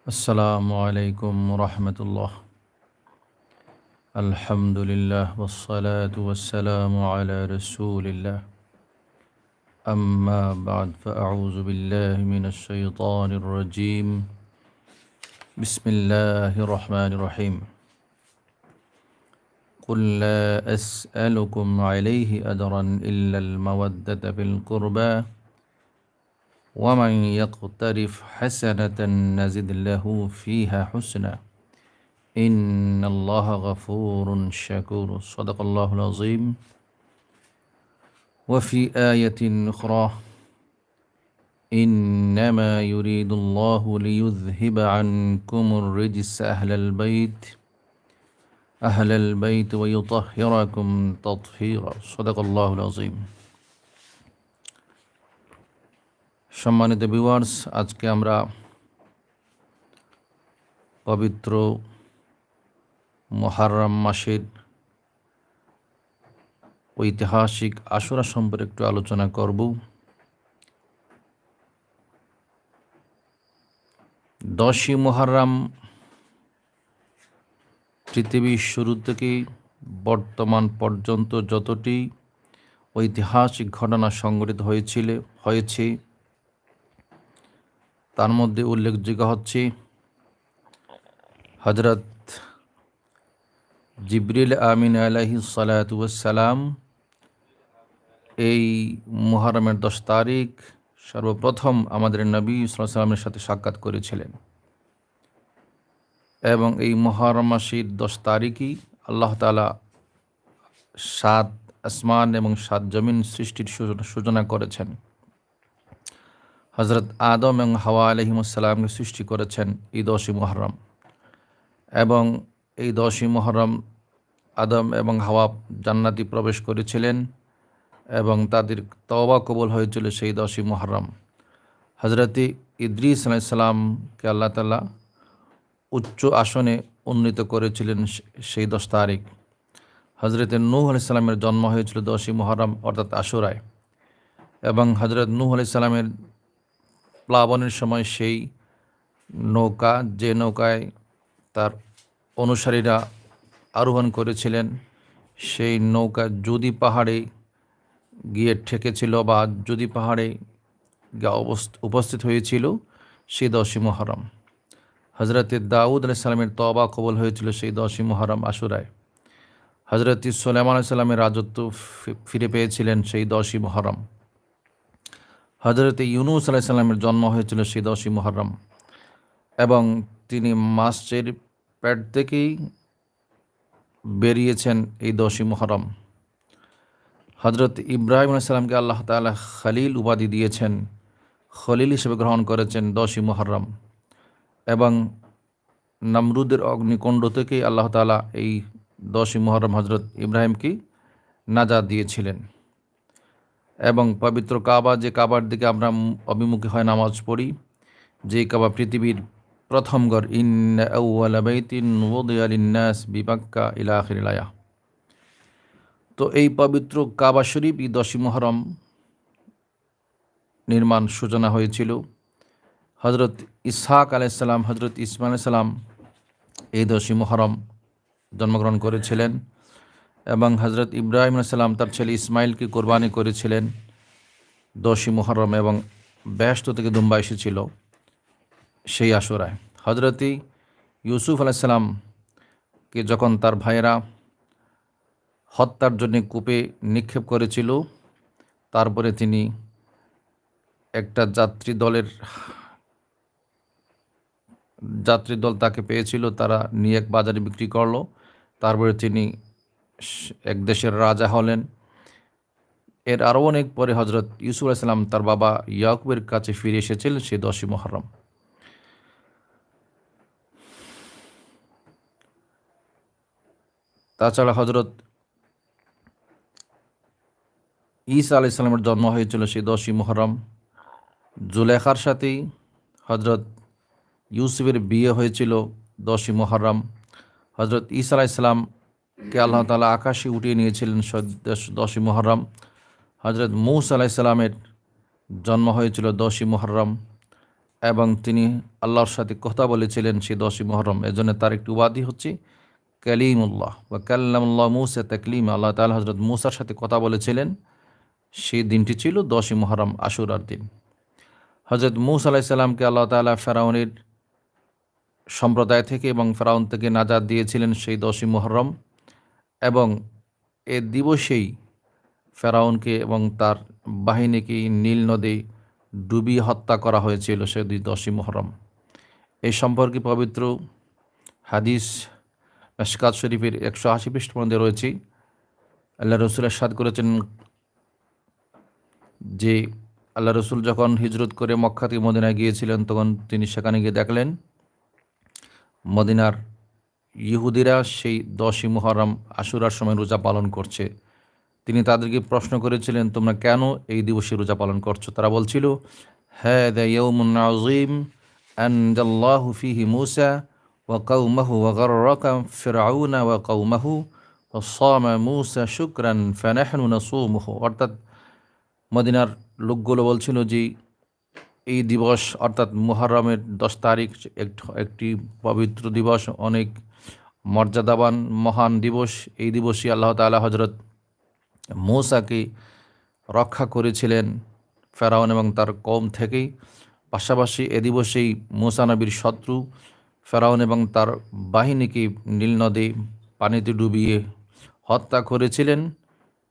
আসসালামু আলাইকুম রহমতুল্লাহ। আলহামদুলিল্লাহ ওয়াসসালাতু ওয়াসসালামু আলা রাসূলিল্লাহ। আম্মা বা'দ ফাআউযু বিল্লাহি মিনাশ শাইতানির রাজীম। বিসমিল্লাহির রহমানির রহিম। قل لا أسألكم عليه أجرا إلا المودة في القربى ومن يقترف حسنة نزد له فيها حسنا إن الله غفور شكور صدق الله العظيم وفي آية أخرى إنما يريد الله ليذهب عنكم الرجس أهل البيت ويطهركم تطهيرا صدق الله العظيم। সম্মানিত ভিউয়ার্স, আজকে আমরা পবিত্র মহররম মাসের ঐতিহাসিক আশুরা সম্পর্কে একটু আলোচনা করব। 10ই মুহররম পৃথিবীর শুরু থেকে বর্তমান পর্যন্ত যতটি ঐতিহাসিক ঘটনা সংঘটিত হয়েছে তার মধ্যে উল্লেখযোগ্য হচ্ছে হযরত জিবরিল আমিন আলাইহিস সালাতু ওয়াস সালাম এই মুহররমের 10 তারিখ সর্বপ্রথম আমাদের নবী সাল্লাল্লাহু আলাইহি ওয়াসাল্লামের সাথে সাক্ষাৎ করেছিলেন এবং এই মুহররম মাসের 10 তারিখই আল্লাহ তাআলা 7 আসমান এবং 7 জমিন সৃষ্টির সূচনা করেছেন। হযরত আদম এবং হাওয়া আলাইহিমুস সালামকে সৃষ্টি করেছেন এই 10ই মুহররম, এবং এই 10ই মুহররম আদম এবং হাওয়া জান্নাতে প্রবেশ করেছিলেন এবং তাদের তওবা কবুল হয়েছিল সেই 10ই মুহররম। হযরত ইদ্রিস আলাইহিস সালামকে আল্লাহ তাআলা উচ্চ আসনে উন্নীত করেছিলেন সেই 10 তারিখ। হযরত নূহ আলাইহিস সালামের জন্ম হয়েছিল 10ই মুহররম অর্থাৎ আশুরায়, এবং হযরত নূহ আলাইহিস সালামের প্লাবনের সময় সেই নৌকা, যে নৌকায় তার অনুসারীরা আরোহণ করেছিলেন, সেই নৌকা যদি পাহাড়ে গিয়ে ঠেকেছিল বা যদি পাহাড়ে গিয়ে উপস্থিত হয়েছিল সেই 10ই মুহররম। হযরত দাউদ আলাইহিস সালামের তওবা কবুল হয়েছিল সেই 10ই মুহররম আশুরায়। হযরত সুলাইমান আলাইহিস সালামের রাজত্ব ফিরে পেয়েছিলেন সেই 10ই মুহররম। হযরত ইউনূস আলাইহিস সালামের জন্ম হয়েছিল সেই 10ই মুহররম, এবং তিনি মাছের পেট থেকেই বেরিয়েছেন এই 10ই মুহররম। হযরত ইব্রাহিম আলাইহিস সালামকে আল্লাহ তাআলা খলিল উপাধি দিয়েছেন, খলিল হিসেবে গ্রহণ করেছেন 10ই মুহররম, এবং নমরুদের অগ্নিকুণ্ড থেকে আল্লাহ তাআলা এই 10ই মুহররম হযরত ইব্রাহিমকে নাজাত দিয়েছিলেন। এবং পবিত্র কাবা, যে কাবার দিকে আমরা অভিমুখী হয় নামাজ পড়ি, যে কাবা পৃথিবীর প্রথম ঘর, ইন্না আউওয়ালা বাইতিন উযিয়া লিন-নাস বিবাক্কা ইলা আখিরিল আয়াহ। তো এই পবিত্র কাবা শরীফ এই 10ই মুহররম নির্মাণ সূচনা হয়েছিল। হযরত ইসহাক আলাইহিস সালাম, হযরত ইসমাঈল আলাইহিস সালাম এই 10ই মুহররম জন্মগ্রহণ করেছিলেন, এবং হযরত ইব্রাহিম আলাইহিস সালাম তার ছেলে ইসমাইলকে কোরবানি করেছিলেন 10ই মুহররম, এবং বেহেশত থেকে দুম্বা এসেছিল সেই আশুরায়। হযরত ইউসুফ আলাইহিস সালামকে যখন তার ভাইয়েরা হত্যার জন্য কূপে নিক্ষেপ করেছিল, তারপরে তিনি একটা যাত্রী দল তাকে পেয়েছিল, তারা নিয়ে এক বাজারে বিক্রি করলো। তারপরে তিনি এক দেশের রাজা হলেন। এর আরও অনেক পরে হযরত ইউসুফ আলাইহিস সালাম তার বাবা ইয়াকুবের কাছে ফিরে এসেছিলেন সেই 10ই মুহররম। তাছাড়া হযরত ঈসা আলাইহিস সালামের জন্ম হয়েছিল সেই 10ই মুহররম। জুলেখার সাথেই হযরত ইউসুফের বিয়ে হয়েছিল 10ই মুহররম। হযরত ঈসা আলাইহিস সালামকে আল্লাহ তাআলা আকাশে উঠিয়ে নিয়েছিলেন 10ই মুহররম। হযরত মূসা আলাইহিস সালামের জন্ম হয়েছিল 10ই মুহররম এবং তিনি আল্লাহর সাথে কথা বলেছিলেন সেই 10ই মুহররম। এজন্য তার একটি উপাধি হচ্ছে কালিমুল্লাহ বা কাল্লামুল্লাহ মুসা তাকলিমা। আল্লাহ তাআলা হযরত মুসার সাথে কথা বলেছিলেন, সেই দিনটি ছিল 10ই মুহররম, আশুরার দিন। হযরত মূসা আলাইহিস সালামকে আল্লাহ তাআলা ফেরাউনের সম্প্রদায় থেকে এবং ফেরাউন থেকে নাজাত দিয়েছিলেন সেই 10ই মুহররম, এবং এ দিবসেই ফেরাউনকে এবং তার বাহিনীকে নীল নদে ডুবিয়ে হত্যা করা হয়েছিল সেই 10ই মুহররম। এই সম্পর্কে পবিত্র হাদিস মিশকাত শরীফের 180 পৃষ্ঠার মধ্যে রয়েছে। আল্লাহ রসুল ইরশাদ করেছেন যে আল্লাহ রসুল যখন হিজরত করে মক্কা থেকে মদিনায় গিয়েছিলেন, তখন তিনি সেখানে গিয়ে দেখলেন মদিনার ইহুদিরা সেই 10ই মুহররম আশুরার সময় রোজা পালন করছে। তিনি তাদেরকে প্রশ্ন করেছিলেন, তোমরা কেন এই দিবসে রোজা পালন করছো? তারা বলছিল, হাযা ইয়াউমুন আযীম আনজাল্লাহু ফীহি মূসা ওয়া কওমাহু ওয়া গাররাকা ফিরআউনা ওয়া কওমাহু ওয়া সামা মূসা শুকরান ফানাহনু নাসুমুহু। অর্থাৎ মদিনার লোকগুলো বলছিল যে এই দিবস অর্থাৎ মুহররমের 10 তারিখ একটি পবিত্র দিবস, অনেক মর্যাদাবান মহান দিবস। এই দিবসই আল্লাহ তাআলা হযরত মূসাকে রক্ষা করেছিলেন ফেরাউন এবং তার কওম থেকেই। পাশাপাশি এ দিবসেই মূসা নবীর শত্রু ফেরাউন এবং তার বাহিনীকে নীল নদে পানিতে ডুবিয়ে হত্যা করেছিলেন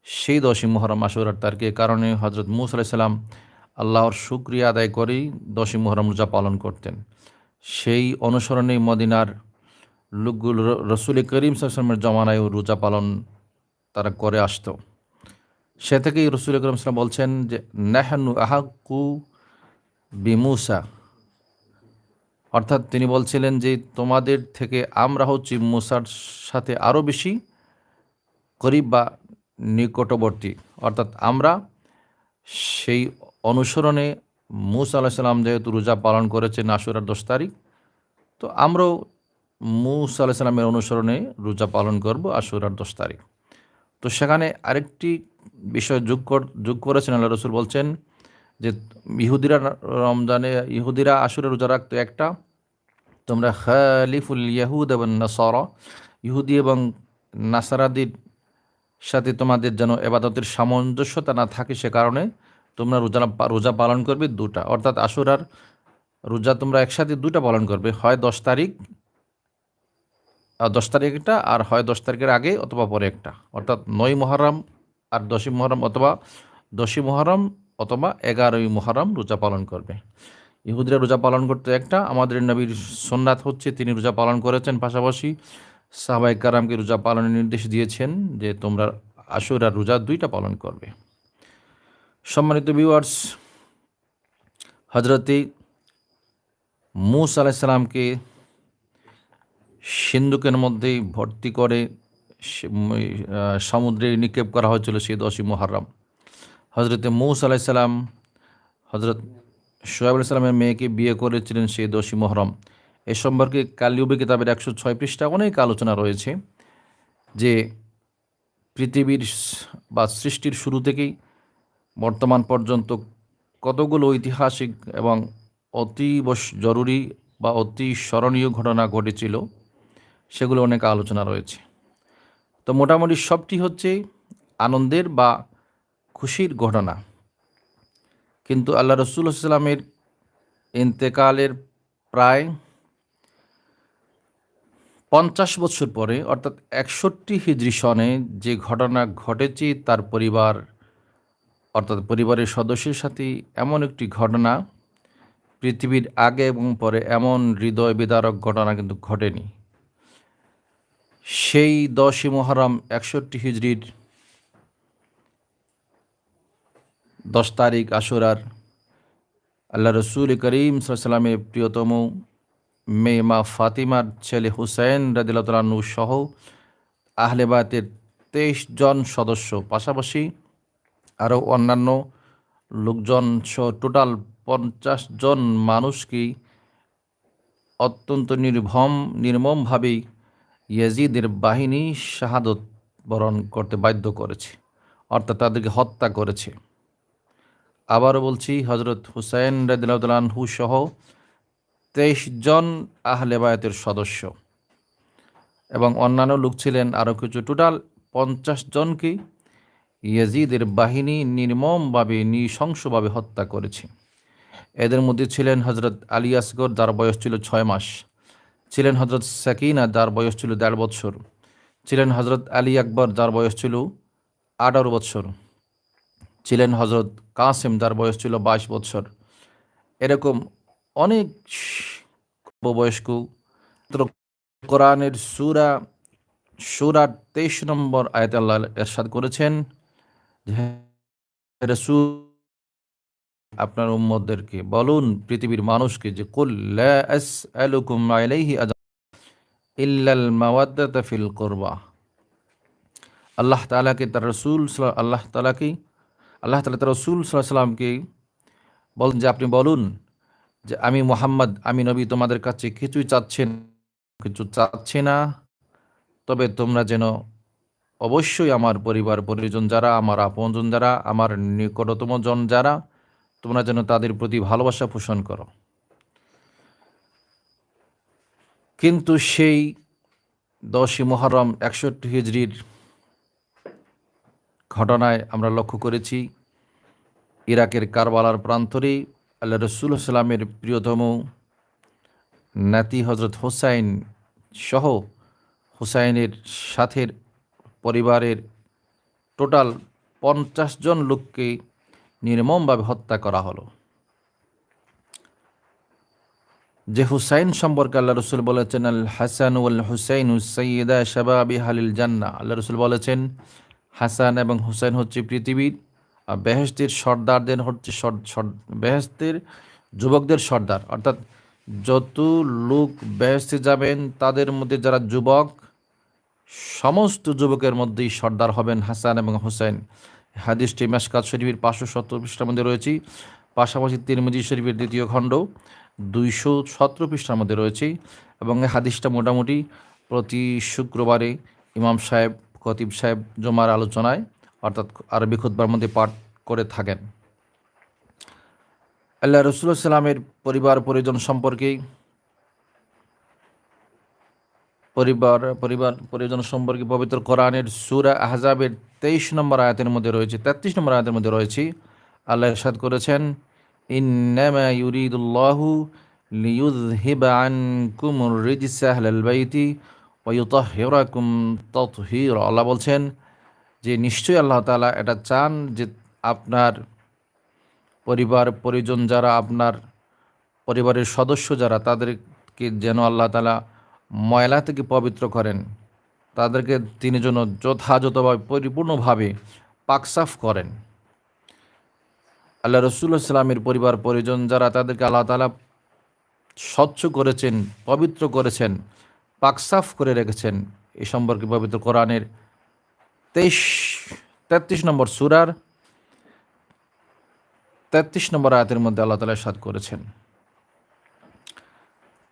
সেই 10ই মুহররম আশুরার তারিখে। কারণে হযরত মূসা আলাইহিস সালাম আল্লাহর শুকরিয়া আদায় করেই 10ই মুহররম রোজা পালন করতেন। সেই অনুসরণে মদিনার লোকগুলো রসুল করিম সাল্লাল্লাহু আলাইহি ওয়াসাল্লামের জমানায়ও রোজা পালন তারা করে আসতো। সে থেকেই রসুল করিম সাল্লাল্লাহু আলাইহি ওয়াসাল্লাম বলছেন যে নাহনু আহাক্কু বিমূসা, অর্থাৎ তিনি বলছিলেন যে তোমাদের থেকে আমরা হচ্ছি মূসার সাথে আরও বেশি করিব বা নিকটবর্তী। অর্থাৎ আমরা সেই অনুসরণে মূসা আলাইহিস সালাম যেহেতু রোজা পালন করেছেন আশুরার 10 তারিখ, তো আমরাও মূসা আলাইহিস সালামের অনুসরণে রোজা পালন করব আশুরার 10 তারিখ। তো সেখানে আরেকটি বিষয় যোগ করেছেন আল্লাহ রসুল, বলছেন যে ইহুদিরা আশুরা রোজা রাখতো একটা, তোমরা খালিফুল ইয়াহুদ এবং নাসারা, ইহুদি এবং নাসারাদের সাথে তোমাদের যেন এবাদতের সামঞ্জস্যতা না থাকে, সে কারণে তোমরা রোজা পালন করবে দুটা। অর্থাৎ আশুরার রোজা তোমরা একসাথে দুটা পালন করবে, হয় 10 তারিখ 10 তারিখ একটা, আর হয় 10 তারিখের আগে অথবা পরে একটা। অর্থাৎ 9ই মুহররম আর 10ই মুহররম, অথবা 10ই মুহররম অথবা 11ই মুহররম রোজা পালন করবে। ইহুদিরা রোজা পালন করতে একটা, আমাদের নবীর সুন্নাত হচ্ছে তিনি রোজা পালন করেছেন, পাশাপাশি সাহাবায়ে কেরামকে রোজা পালনের নির্দেশ দিয়েছেন যে তোমরা আশুরার রোজা দুইটা পালন করবে। সম্মানিত ভিউয়ার্স, হযরতে মূসা আলাইহিস সালামকে সিন্ধুকের মধ্যে ভর্তি করে সমুদ্রে নিক্ষেপ করা হয়েছিল সেই 10ই মুহররম। হযরতে মূসা আলাইহিস সালাম হযরত শুআয়ব আলাইহিস সালামের মেয়েকে বিয়ে করেছিলেন সেই 10ই মুহররম। এ সম্পর্কে কালিউবি কিতাবের 106 পৃষ্ঠা অনেক আলোচনা রয়েছে যে পৃথিবীর বা সৃষ্টির শুরু থেকেই বর্তমান পর্যন্ত কতগুলো ঐতিহাসিক এবং অতীব জরুরি বা অতি স্মরণীয় ঘটনা ঘটেছিল, সেগুলো অনেক আলোচনা রয়েছে। তো মোটামুটি সবটি হচ্ছে আনন্দের বা খুশির ঘটনা। কিন্তু আল্লাহ রসুল সাল্লামের ইন্তেকালের প্রায় 50 বছর পরে, অর্থাৎ 61 হিজরি সনে যে ঘটনা ঘটেছে, তার পরিবারের সদস্যের সাথে এমন একটি ঘটনা পৃথিবীর আগে এবং পরে এমন হৃদয় বিদারক ঘটনা কিন্তু ঘটেনি। সেই 10ই মুহররম 61 হিজরির 10 তারিখ আশুরার আল্লাহ রসুল করিম সাল্লাল্লাহু আলাইহি ওয়াসাল্লামের প্রিয়তম মেয়ে মা ফাতিমার ছেলে হুসাইন রাদিয়াল্লাহু তাআলা আনহু সহ আহলে বায়তের 23 জন সদস্য, পাশাপাশি আরও অন্যান্য লোকজন সহ টোটাল 50 জন মানুষকে অত্যন্ত নির্মমভাবেই ইয়াজিদের বাহিনী শাহাদত বরণ করতে বাধ্য করেছে, অর্থাৎ তাদেরকে হত্যা করেছে। আবারও বলছি, হজরত হুসাইন রাদিয়াল্লাহু তাআলা আনহু সহ 23 জন আহলে বায়াতের সদস্য এবং অন্যান্য লোক ছিলেন আরও কিছু, টোটাল 50 জনকে ইয়াজিদের বাহিনী নির্মমভাবে নৃশংসভাবে হত্যা করেছে। এদের মধ্যে ছিলেন হজরত আলী আসগর, যার বয়স ছিল 6 মাস, ছিলেন হজরত সাকিনা, যার বয়স ছিল 1.5 বছর, ছিলেন হজরত আলী আকবর, যার বয়স ছিল 18 বছর, ছিলেন হজরত কাসেম, যার বয়স ছিল 22 বছর। এরকম অনেক বয়স্ক। কোরআনের সূরা 23 নম্বর আয়াতে আল্লাহ ইরশাদ করেছেন যে, হে রাসূল, আপনার উম্মতদেরকে বলুন, পৃথিবীর মানুষকে, যে কুল লা আসআলুকুম আলাইহি আজরা ইল্লাল মাওয়াদ্দাতা ফিল কুরবা। আল্লাহ তাআলাকে তার রাসূল আল্লাহ তাআলা তার রাসূল সাল্লাল্লাহু আলাইহি সাল্লামকে বলেন যে, আপনি বলুন যে, আমি মুহাম্মদ, আমি নবী তোমাদের কাছে কিছু চাচ্ছি না, তবে তোমরা যেন অবশ্যই আমার পরিবার পরিজন যারা, আমার আপনজন যারা, আমার নিকটতম জন যারা, তোমরা যেন তাদের প্রতি ভালোবাসা পোষণ করো। কিন্তু সেই 10ই মুহররম 61 হিজরির ঘটনায় আমরা লক্ষ্য করেছি, ইরাকের কারবালার প্রান্তরে আল্লাহ রাসূল সাল্লামের প্রিয়তম নাতি হজরত হুসাইন সহ হুসাইনের সাথে পরিবারের টোটাল 50 জন লোককে নির্মমভাবে হত্যা করা হলো। যে হুসাইন সম্পর্কে আল্লাহ রসুল বলেছেন, আল হাসান ওয়াল হুসাইন সাইয়্যিদা শাবাবি হালিল জান্নাহ, আল্লাহ রসুল বলেছেন, হাসান এবং হুসাইন হচ্ছে পৃথিবীর বেহেশতের সর্দারদের হচ্ছে বেহেশতের যুবকদের সর্দার। অর্থাৎ যত লোক বেহেশতে যাবেন তাদের মধ্যে যারা যুবক, সমস্ত যুবকের মধ্যেই সর্দার হবেন হাসান এবং হুসাইন। হাদিসটি মিশকাত শরীফের 570 পৃষ্ঠার মধ্যে রয়েছে, পাশাপাশি তিরমিজি শরীফের 2য় খণ্ড 217 পৃষ্ঠার মধ্যে রয়েছে। এবং এই হাদিসটা মোটামুটি প্রতি শুক্রবারে ইমাম সাহেব, খতিব সাহেব জুমার আলোচনায় অর্থাৎ আরবি খুতবার মধ্যে পাঠ করে থাকেন। আল্লাহ রাসূলুল্লাহ সাল্লামের পরিবার পরিজন সম্পর্কে পবিত্র কোরআনের সূরা আহজাবের 23 নম্বর আয়াতের মধ্যে রয়েছে, 33 নম্বর আয়াতের মধ্যে রয়েছে, আল্লাহ ইরশাদ করেছেন, ইন্নামা ইউরিদুল্লাহু লিইয়ুযহিবা আনকুমুর রিজসা আহলাল বাইতি ওয়া ইউতাহহিরাকুম তাতহীরা। আল্লাহ বলছেন যে, নিশ্চয়ই আল্লাহ তাআলা এটা চান যে আপনার পরিবার পরিজন যারা, আপনার পরিবারের সদস্য যারা, তাদেরকে যেন আল্লাহ তাআলা ময়লা থেকে পবিত্র করেন, তাদেরকে তিনি যেন যথাযথভাবে পরিপূর্ণভাবে পাকসাফ করেন। আল্লাহ রাসূলুল্লাহ সাল্লামের পরিবার পরিজন যারা, তাদেরকে আল্লাহ তাআলা স্বচ্ছ করেছেন, পবিত্র করেছেন, পাকসাফ করে রেখেছেন। এ সম্পর্কে পবিত্র কোরআনের 33 নম্বর সূরার 33 নম্বর আয়াতের মধ্যে আল্লাহ তাআলা ইরশাদ করেছেন।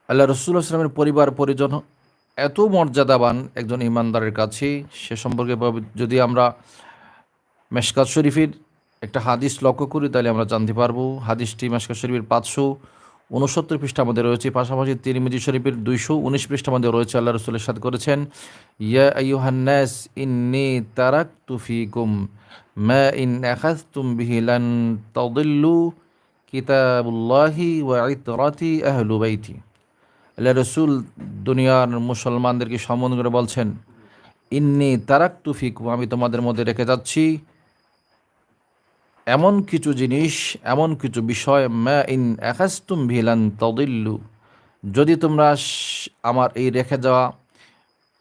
আল্লাহ রাসূলুল্লাহ সাল্লাল্লাহু আলাইহি ওয়াসাল্লামের পরিবার পরিজন এত মর্যাদাবান একজন ইমানদারের কাছে, সে সম্পর্কে যদি আমরা মিশকাত শরীফের একটা হাদিস লক্ষ্য করি তাহলে আমরা জানতে পারবো। হাদিসটি মিশকাত শরীফের 569 পৃষ্ঠার মধ্যে রয়েছে, পাশাপাশি তিরমিজি শরীফের 219 পৃষ্ঠার মধ্যে রয়েছে। আল্লাহ রাসূল ইরশাদ করেছেন, ইয়া আইয়ুহান নাস ইন্নী তারাকতু ফীকুম মা ইন আখাযতুম বিহি লান তাদিল্লু কিতাবুল্লাহি ওয়া ইতরাতি আহলু বাইতি। আল্লাহ রসুল দুনিয়ার মুসলমানদেরকে সম্বোধন করে বলছেন, ইন্নী তারাকতু ফীকুম, আমি তোমাদের মধ্যে রেখে যাচ্ছি এমন কিছু জিনিস, এমন কিছু বিষয়, মা ইন আখাযতুম বিহি লান তাদিল্লু, যদি তোমরা আমার এই রেখে যাওয়া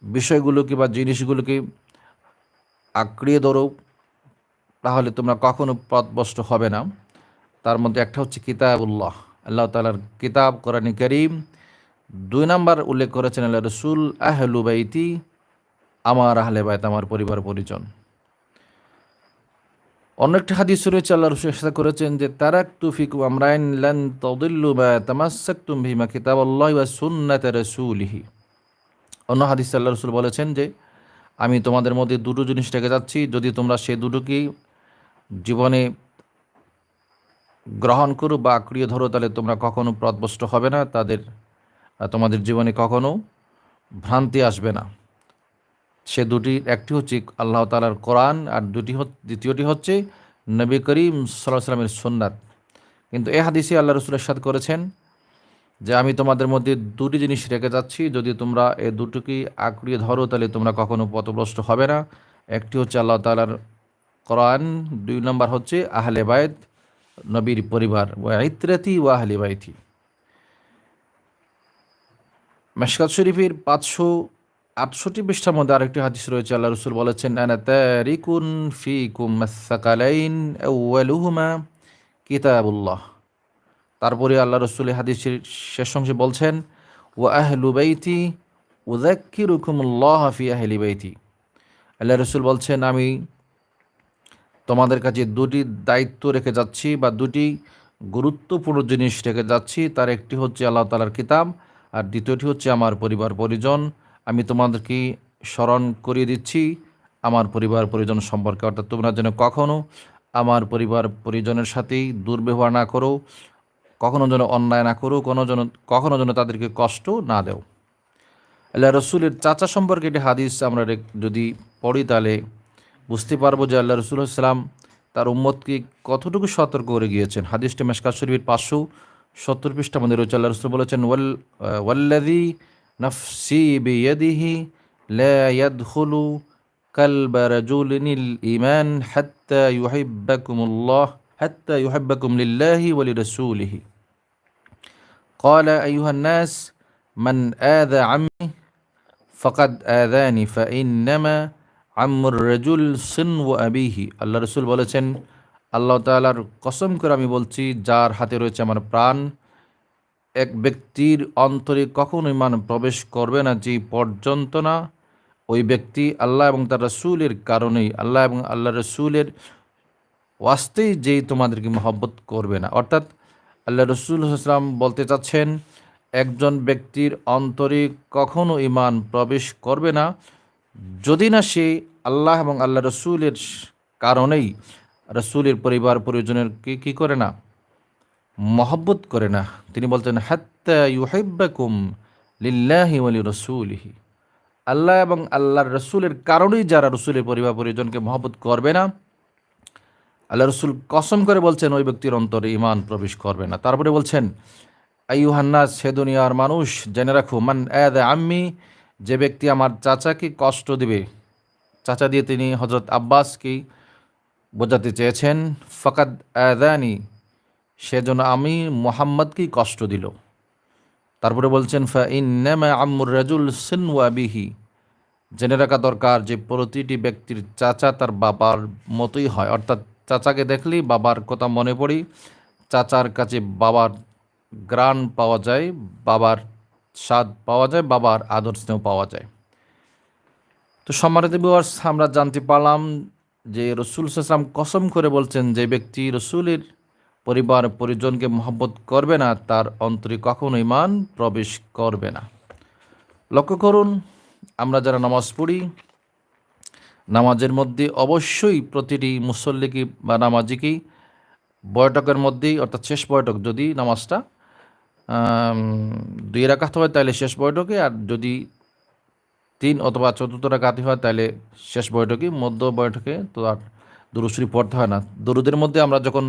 বিষয়গুলোকে বা জিনিসগুলোকে আঁকড়িয়ে ধরো, তাহলে তোমরা কখনো পথভ্রষ্ট হবে না। তার মধ্যে একটা হচ্ছে কিতাবুল্লাহ, আল্লাহ তাআলার কিতাব কোরআন কারীম। 2 নাম্বার উল্লেখ করেছেন আল্লাহ রসুল, আহলু বাইতি, আমার আহলে বাইত, আমার পরিবার পরিজন। অন্য একটা হাদিস রয়েছে, আল্লাহ রসুল ইরশাদ করেছেন যে, তারাকতু ফীকুম আমরাইন লান তাদিল্লু মা তামাসসাকতুম বিহিমা কিতাবাল্লাহি ওয়া সুন্নাতা রাসূলিহি। অন্য হাদিসে আল্লাহ রসুল বলেছেন যে, আমি তোমাদের মধ্যে 2টো জিনিস রেখে যাচ্ছি, যদি তোমরা সেই দুটোকেই জীবনে গ্রহণ করো বা আঁকড়িয়ে ধরো, তাহলে তোমরা কখনো পথভ্রষ্ট হবে না, তোমাদের জীবনে কখনো ভ্রান্তি আসবে না। সে দুটির একটি হচ্ছে আল্লাহ তাআলার কোরআন, আর দ্বিতীয়টি হচ্ছে নবী করিম সাল্লাল্লাহু আলাইহি সাল্লামের সুন্নাত। কিন্তু এই হাদিসে আল্লাহ রাসূল ইরশাদ করেছেন যে আমি তোমাদের মধ্যে দুটি জিনিস রেখে যাচ্ছি, যদি তোমরা এই দুটোকেই আঁকড়িয়ে ধরো তাহলে তোমরা কখনো পথভ্রষ্ট হবে না। একটি হচ্ছে আল্লাহ তাআলার কোরআন, দুই নম্বর হচ্ছে আহলে বাইত, নবীর পরিবার, ওয়া ইত্রাতি ওয়া আহলি বাইতি। মেশকাত শরীফের 568 পৃষ্ঠার মধ্যে আরেকটি হাদিস রয়েছে। আল্লাহ রসুল বলেছেন, আনা তারিকুন ফিকুম আস-সাকালাইন আউয়ালুহুমা কিতাবুল্লাহ। তারপরে আল্লাহ রসুল এই হাদিসের শেষ অংশে বলছেন, ওয়া আহলু বাইতি উযাক্কিরুকুমুল্লাহ ফি আহলি বাইতি। আল্লাহ রসুল বলছেন, আমি তোমাদের কাছে দুটি দায়িত্ব রেখে যাচ্ছি বা দুটি গুরুত্বপূর্ণ জিনিস রেখে যাচ্ছি। তার একটি হচ্ছে আল্লাহ তাআলার কিতাব, আর দ্বিতীয়টি হচ্ছে আমার পরিবার পরিজন। আমি তোমাদেরকে স্মরণ করিয়ে দিচ্ছি আমার পরিবার পরিজন সম্পর্কে, অর্থাৎ তোমরা যেন কখনো আমার পরিবার পরিজনের সাথেই দুর্ব্যবহার না করো, কখনো যেন অন্যায় না করো, কখনো যেন তাদেরকে কষ্ট না দেও। আল্লাহ রসুলের চাচা সম্পর্কে একটি হাদিস আমরা যদি পড়ি তাহলে বুঝতে পারবো যে আল্লাহ রসুল সাল্লাম তার উম্মতকে কতটুকু সতর্ক করে গিয়েছেন। হাদিসটি মেশকাত শরীফের 570 পৃষ্ঠার মধ্যে রয়েছে। আল্লাহ রসুল বলেছেন, ওয়াল্লাযী নাফসি বিয়াদিহি লা ইয়াদখুলু কালবা রাজুলিনিল ঈমান হাত্তা ইউহিব্বাকুম লিল্লাহি ওয়া লিরাসূলিহি। ক্বালা আইয়ুহান নাস মান আযা আম্মি ফাকাদ আযানি ফাইন্নামা আম্মুর রাজুল সিনউ আবিহি। আল্লাহ রসুল বলেছেন, আল্লাহ তাআলার কসম করে আমি বলছি, যার হাতে রয়েছে আমার প্রাণ, এক ব্যক্তির অন্তরে কখনো ঈমান প্রবেশ করবে না যে পর্যন্ত না ওই ব্যক্তি আল্লাহ এবং তার রসুলের কারণেই, আল্লাহ এবং আল্লাহ রসুলের ওয়াস্তেই যেই তোমাদেরকে মহব্বত করবে না। অর্থাৎ আল্লাহ রসুল সাল্লাম বলতে চাচ্ছেন, একজন ব্যক্তির অন্তরে কখনো ঈমান প্রবেশ করবে না যদি না সে আল্লাহ এবং আল্লাহ রসুলের কারণেই রসুলের পরিবার পরিজনের কি করে না, মহব্বত করে না। তিনি বলতেন, হাত্তা ইউহিব্বাকুম লিল্লাহি ওয়া লিরাসূলিহি। আল্লাহ এবং আল্লাহর রসুলের কারণেই যারা রসুলের পরিবার পরিজনকে মহব্বত করবে না, আল্লাহ রসুল কসম করে বলছেন ওই ব্যক্তির অন্তরে ঈমান প্রবেশ করবে না। তারপরে বলছেন, আইয়ুহান নাস, হে দুনিয়ার মানুষ, জেনে রাখো, মান আযা আম্মি, যে ব্যক্তি আমার চাচাকে কষ্ট দিবে, চাচা দিয়ে তিনি হযরত আব্বাসকে বোঝাতে চেয়েছেন, ফাকাদ আযানি, সেজন্য আমি মুহাম্মদকেই কষ্ট দিল। তারপরে বলছেন, ফাইন্নামা আম্মুর রাজুল সিনউ আবিহি, জেনে রাখা দরকার যে প্রতিটি ব্যক্তির চাচা তার বাবার মতোই হয়। অর্থাৎ চাচাকে দেখলেই বাবার কথা মনে পড়ি, চাচার কাছে বাবার গ্রাণ পাওয়া যায়, বাবার স্বাদ পাওয়া যায়, বাবার আদর স্নেহ পাওয়া যায়। তো সম্মানিত ভিউয়ার্স, আমরা জানতে পারলাম যে রসুল সাল্লাম কসম করে বলছেন, যে ব্যক্তি রসুলের পরিবার পরিজনকে মহব্বত করবে না তার অন্তরে কখনো ঈমান প্রবেশ করবে না। লক্ষ্য করুন, আমরা যারা নামাজ পড়ি, নামাজের মধ্যে অবশ্যই প্রতিটি মুসল্লিকে বা নামাজিকেই বৈঠকের মধ্যেই, অর্থাৎ শেষ বৈঠক, যদি নামাজটা 2 রাকাত হয় তাহলে শেষ বৈঠকে, আর যদি 3 অথবা 4 রাকাত হয় তাহলে শেষ বৈঠকে, মধ্য বৈঠকে তো আর দুরূদ শরীফ পড়তে হয় না। দুরূদের মধ্যে আমরা যখন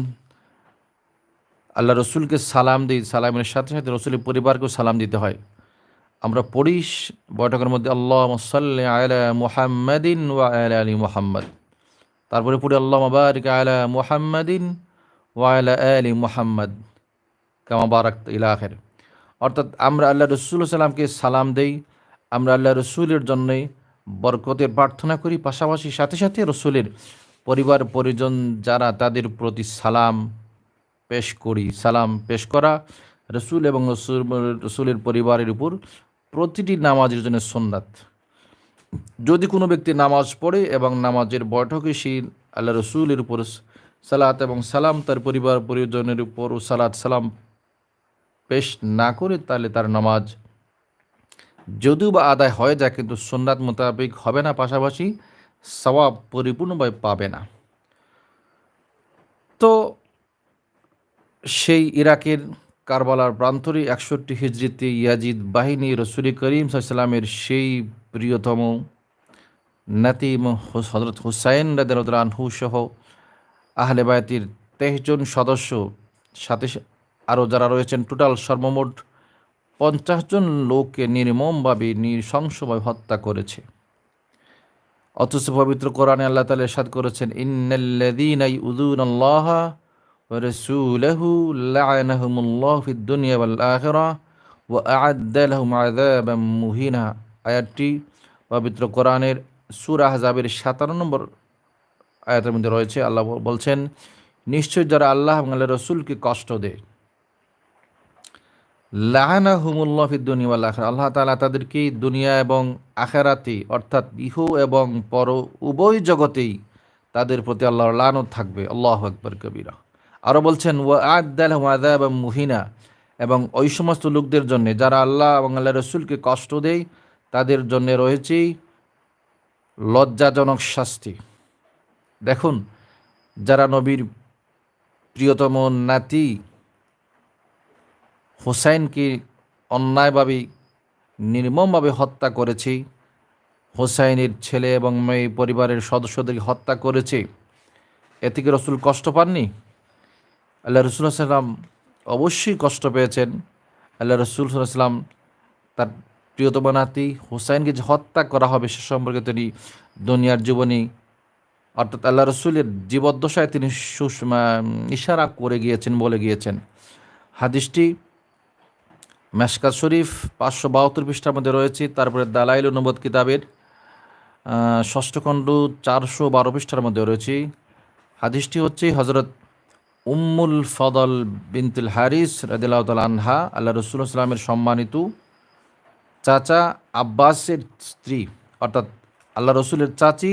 আল্লাহ রসুলকে সালাম দিই, সালামের সাথে সাথে রসুলের পরিবারকেও সালাম দিতে হয়। আমরা পড়ি বৈঠকের মধ্যে, আল্লাহুম্মা সাল্লি আলা মুহাম্মাদিন ওয়া আলা আলি মুহাম্মাদ, তারপরে পড়ি আল্লাহুম্মা বারিক আলা মুহাম্মাদিন ওয়া আলা আলি মুহাম্মাদ কামা বারাকতা ইলা আখির। অর্থাৎ আমরা আল্লাহ রসুল সাল্লামকে সালাম দেই, আমরা আল্লাহ রসুলের জন্যে বরকতের প্রার্থনা করি, পাশাপাশি সাথে সাথে রসুলের পরিবার পরিজন যারা, তাদের প্রতি সালাম পেশ করি। সালাম পেশ করা রসুল এবং রসুলের পরিবারের উপর প্রতিটি নামাজের জন্য সুন্নাত। যদি কোনো ব্যক্তি নামাজ পড়ে এবং নামাজের বৈঠকে সেই আল্লাহ রসুলের উপর সালাত এবং সালাম, তার পরিবার পরিজনের উপর সালাত সালাম পেশ না করে, তাহলে তার নামাজ যদিও বা আদায় হয়ে যায় কিন্তু সুন্নাত মোতাবেক হবে না, পাশাপাশি সওয়াব পরিপূর্ণভাবে পাবে না। তো সেই ইরাকের কারবালার প্রান্তরে 61 হিজরিতে ইয়াজিদ বাহিনী রসুল করিম সাল্লামের সেই প্রিয়তম নাতি হজরত হুসাইন রাদিয়াল্লাহু আনহু সহ আহলে বায়াতির 23 জন সদস্য সাথে আরও যারা রয়েছেন টোটাল সর্বমোট 50 জন লোককে নির্মমভাবে নৃশংসভাবে হত্যা করেছে। অথচ পবিত্র কোরআনে আল্লাহ তাআলা ইরশাদ করেছেন, ইন্নাল্লাযীনা ইউযুনাল্লাহা ওয়া রাসূলাহু লা'আনাহুমুল্লাহু ফিদ দুনিয়া ওয়াল আখিরাহ ওয়া আ'আদ্দা লাহুম আযাবাম মুহিনা। আয়াতটি পবিত্র কোরআনের সূরা আহজাবের 57 নম্বর আয়াতের মধ্যে রয়েছে। আল্লাহ বলছেন, নিশ্চয় যারা আল্লাহ এবং আল্লাহর রাসূলকে কষ্ট দেয়, লা'আনাহুমুল্লাহু ফিদ দুনিয়া ওয়াল আখিরাহ, আল্লাহ তাআলা তাদেরকে দুনিয়া এবং আখিরাতে অর্থাৎ ইহ এবং পর উভয় জগতেই তাদের প্রতি আল্লাহর লানত থাকবে। আল্লাহু আকবার কবীরা। আরও বলছেন, ওয়া আ'আদ্দা লাহুম আযাবাম মুহিনা, এবং ওই সমস্ত লোকদের জন্য যারা আল্লাহ এবং আল্লাহর রাসূলকে কষ্ট দেয় তাদের জন্য রয়েছে লজ্জাজনক শাস্তি। দেখুন, যারা নবীর প্রিয়তম নাতি হুসাইনকে অন্যায়ভাবে নির্মমভাবে হত্যা করেছে, হুসাইনের ছেলে এবং মেয়ে পরিবারের সদস্যদেরকে হত্যা করেছে, এ থেকে রসুল কষ্ট পাননি? আল্লাহ রসুল সাল্লাম অবশ্যই কষ্ট পেয়েছেন। আল্লাহ রসুল সাল্লাম তার প্রিয়তম নাতি হুসাইনকে যে হত্যা করা হবে সে সম্পর্কে তিনি দুনিয়ার জীবনী অর্থাৎ আল্লাহ রসুলের জীবদ্দশায় তিনি ইশারা করে গিয়েছেন, বলে গিয়েছেন। হাদিসটি মেশকাত শরীফ 572 পৃষ্ঠার মধ্যে রয়েছে। তারপরে দালাইল নবুওয়াত কিতাবের ষষ্ঠ খণ্ড 412 পৃষ্ঠার মধ্যে রয়েছে। হাদিসটি হচ্ছে হজরত উম্মুল ফদল বিনতুল হারিস রাদিয়াল্লাহু তাআলা আনহা, আল্লাহ রাসূলুল্লাহ সাল্লাল্লাহু আলাইহি ওয়াসাল্লামের সম্মানিত চাচা আব্বাসের স্ত্রী, অর্থাৎ আল্লাহ রসুলের চাচি।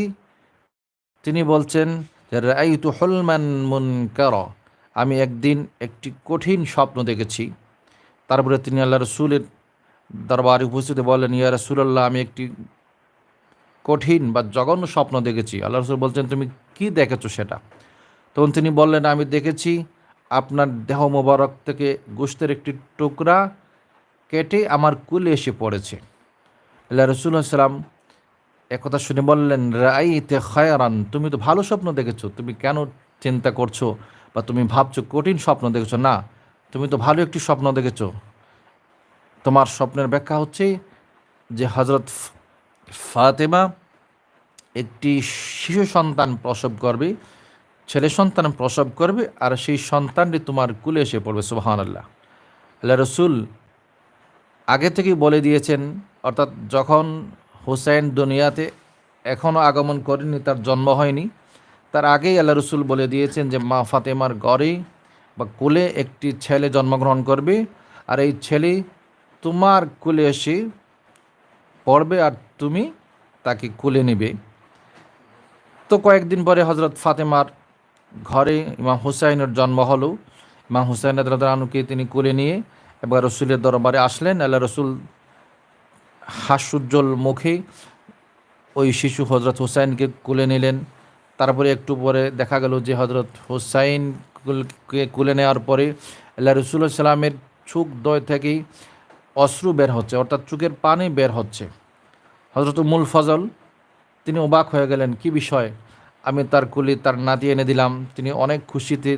তিনি বলছেন যে রাআইতু হুলমান মুনকারা, আমি একদিন একটি কঠিন স্বপ্ন দেখেছি। তারপরে তিনি আল্লাহ রসুলের দরবারে উপস্থিত বললেন, ইয়া রাসূলুল্লাহ, আমি একটি কঠিন বা জঘন্য স্বপ্ন দেখেছি। আল্লাহ রসুল বলছেন, তুমি কি দেখেছো সেটা? তখন তিনি বললেন, আমি দেখেছি আপনার দেহ মোবারক থেকে গোশতের একটি টুকরা কেটে আমার কুলে এসে পড়েছে। আল্লাহ রসুল্লাহ সাল্লাম একথা শুনে বললেন, রাআইতে খায়রান, তুমি তো ভালো স্বপ্ন দেখেছো, তুমি কেন চিন্তা করছো বা তুমি ভাবছো কঠিন স্বপ্ন দেখেছো? না, তুমি তো ভালো একটি স্বপ্ন দেখেছো। তোমার স্বপ্নের ব্যাখ্যা হচ্ছে যে হজরত ফাতেমা একটি শিশু সন্তান প্রসব করবে, ছেলে সন্তান প্রসব করবে, আর সেই সন্তানটি তোমার কুলে এসে পড়বে। সুবহানাল্লাহ। আল্লাহ রসুল আগে থেকেই বলে দিয়েছেন, অর্থাৎ যখন হুসাইন দুনিয়াতে এখনও আগমন করেনি, তার জন্ম হয়নি, তার আগেই আল্লাহ রসুল বলে দিয়েছেন যে মা ফাতেমার ঘরে বা কুলে একটি ছেলে জন্মগ্রহণ করবে, আর এই ছেলে তোমার কুলে এসে পড়বে আর তুমি তাকে কুলে নেবে। তো কয়েকদিন পরে হজরত ফাতেমার ঘরে ইমাম হুসাইনের জন্ম হলো। ইমাম হুসাইন রাদিয়াল্লাহু আনহুকে তিনি কুলে নিয়ে এবার রসুলের দরবারে আসলেন। আল্লাহ রসুল হাস্যোজ্জ্বল মুখে ওই শিশু হজরত হুসাইনকে কুলে নিলেন। তারপরে একটু পরে দেখা গেল যে হজরত হুসাইনকে কুলে নেওয়ার পরে আল্লাহ রসুল্লাহ সাল্লামের চোখ দ্বয় থেকেই অশ্রু বের হচ্ছে, অর্থাৎ চোখের পানি বের হচ্ছে। হজরত উম্মুল ফজল তিনি অবাক হয়ে গেলেন, কি বিষয়? আমি তার কুলে তার নাতি এনে দিলাম, তিনি অনেক খুশিতে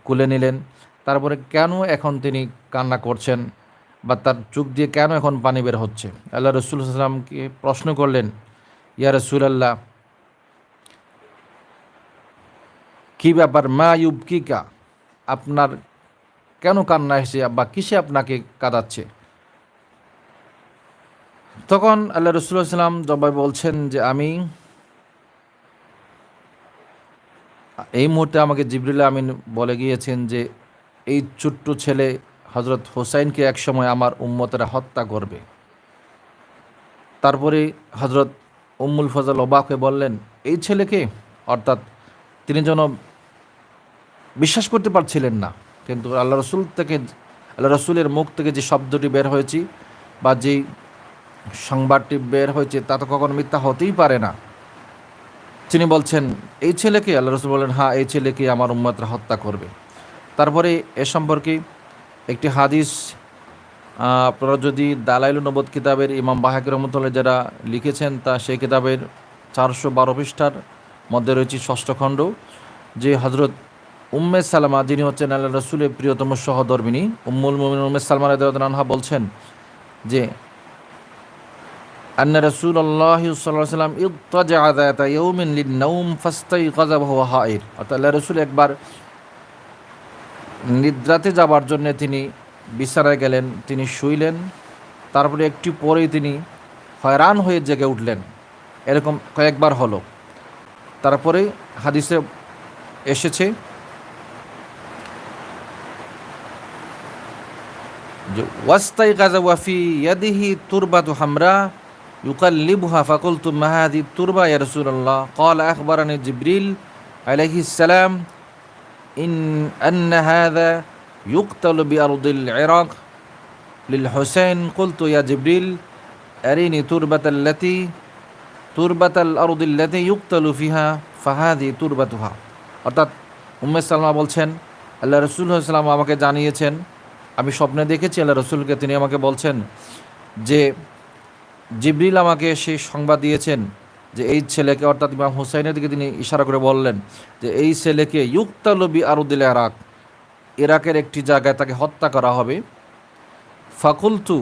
কুলে নিলেন, তারপরে কেন এখন তিনি কান্না করছেন বা তার চোখ দিয়ে কেন এখন পানি বের হচ্ছে? আল্লাহ রসুল সাল্লামকে প্রশ্ন করলেন, ইয়া রাসূলুল্লাহ, কী ব্যাপার? মা ইউবকিকা, আপনার কেন কান্না এসে বা কিসে আপনাকে কাঁদাচ্ছে? তখন আল্লাহ রাসূলুল্লাহ সাল্লাম জবাবে বলছেন যে আমি এই মুহূর্তে আমাকে জিবরিল আমিন বলে গিয়েছেন যে এই ছোট্ট ছেলে হজরত হোসাইনকে একসময় আমার উম্মতেরা হত্যা করবে। তারপরে হজরত উম্মুল ফজল অবাক হয়ে বললেন, এই ছেলেকে? অর্থাৎ তিনি যেন বিশ্বাস করতে পারছিলেন না। কিন্তু আল্লাহ রসুলের মুখ থেকে যে শব্দটি বের হয়েছে বা যেই সংবাদটি বের হয়েছে তা তো কখনো মিথ্যা হতেই পারে না। তিনি বলছেন, এই ছেলেকে? আল্লাহ রসুল বললেন, হ্যাঁ, এই ছেলেকে আমার উম্মতরা হত্যা করবে। তারপরে এ সম্পর্কে একটি হাদিস আপনারা যদি দালাইলুন নবুওয়াত কিতাবের ইমাম বাহাকি রহমতুল্লাহ যারা লিখেছেন তা সেই কিতাবের 412 পৃষ্ঠার মধ্যে রয়েছে ষষ্ঠ খণ্ড, যে হজরত উম্মে সালামা যিনি হচ্ছেন আল্লাহ রসুলের প্রিয়তম সহধর্মিনী উম্মুল মুমিনিন উম্মে সালমা রাদিয়াল্লাহু আনহা বলছেন যে আন্না রাসূলুল্লাহ সাল্লাল্লাহু আলাইহি ওয়াসাল্লাম ইত্তাজা যাতা ইয়াউমিন লিন-নাওম ফাস্তাইকাযা ওয়া হুয়া হাইর। অর্থাৎ আল্লাহ রসুল একবার নিদ্রাতে যাবার জন্য তিনি বিছানায় গেলেন, তিনি শুইলেন, তারপরে একটু পরেই তিনি হয়রান হয়ে জেগে উঠলেন। এরকম কয়েকবার হলো। তারপরে হাদিসে এসেছে যে ওয়াস্তাইকাযা ওয়া ফি ইয়াদিহি তুরবাতু হামরা ইউকাল্লিবুহা ফাকুলতু মা হাযিহি তুরবা ইয়া রাসূলুল্লাহ ক্বালা আখবারানি জিবরিল আলাইহিস সালাম ইন আন্না হাযা ইউকতালু বিআরদিল ইরাক লিল হুসাইন কুলতু ইয়া জিবরিল আরিনি তুরবাতাল আরদিল্লাতি ইউকতালু ফিহা ফাহাদি তুরবাতুহা। অর্থাৎ উম্মে সালমা বলছেন আল্লাহ রসুল সাল্লাম আমাকে জানিয়েছেন, আমি স্বপ্নে দেখেছি আল্লাহ রসুলকে, তিনি আমাকে বলছেন যে জিবরিল আমাকে সেই সংবাদ দিয়েছেন যে এই ছেলেকে, অর্থাৎ ইমাম হুসাইনের দিকে তিনি ইশারা করে বললেন যে এই ছেলেকে ইউকতালু বিআরদিল ইরাক, ইরাকের একটি জায়গায় তাকে হত্যা করা হবে। ফাকুলতু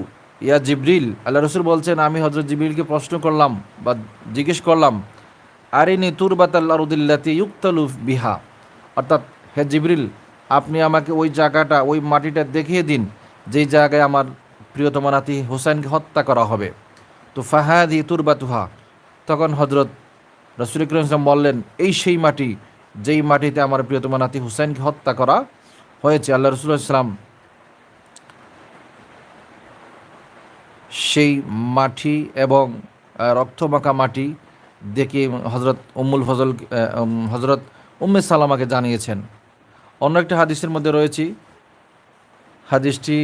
ইয়া জিবরিল, আল্লাহ রসুল বলছেন আমি হযরত জিবরিলকে প্রশ্ন করলাম বা জিজ্ঞেস করলাম, আরিনি তুরবাতাল আরদিল্লাতি ইউকতালু বিহা, অর্থাৎ হে জিবরিল আপনি আমাকে ওই জায়গাটা, ওই মাটিটা দেখিয়ে দিন যেই জায়গায় আমার প্রিয়তম নাতি হুসাইনকে হত্যা করা হবে। তো ফাহাদি তুরবাতুহা, তখন হযরত রাসূল করিম সাল্লাল্লাহু আলাইহি ওয়াসাল্লাম বললেন এই সেই মাটি যেই মাটিতে আমার প্রিয়তম নাতি হুসাইনকে হত্যা করা হয়েছে। আল্লাহ রাসূল সাল্লাল্লাহু আলাইহি ওয়াসাল্লাম সেই মাটি এবং রক্তমাখা মাটি দেখে হজরত উম্মে সালামাকে জানিয়েছেন। অন্য একটা হাদিসের মধ্যে রয়েছে, হাদিসটি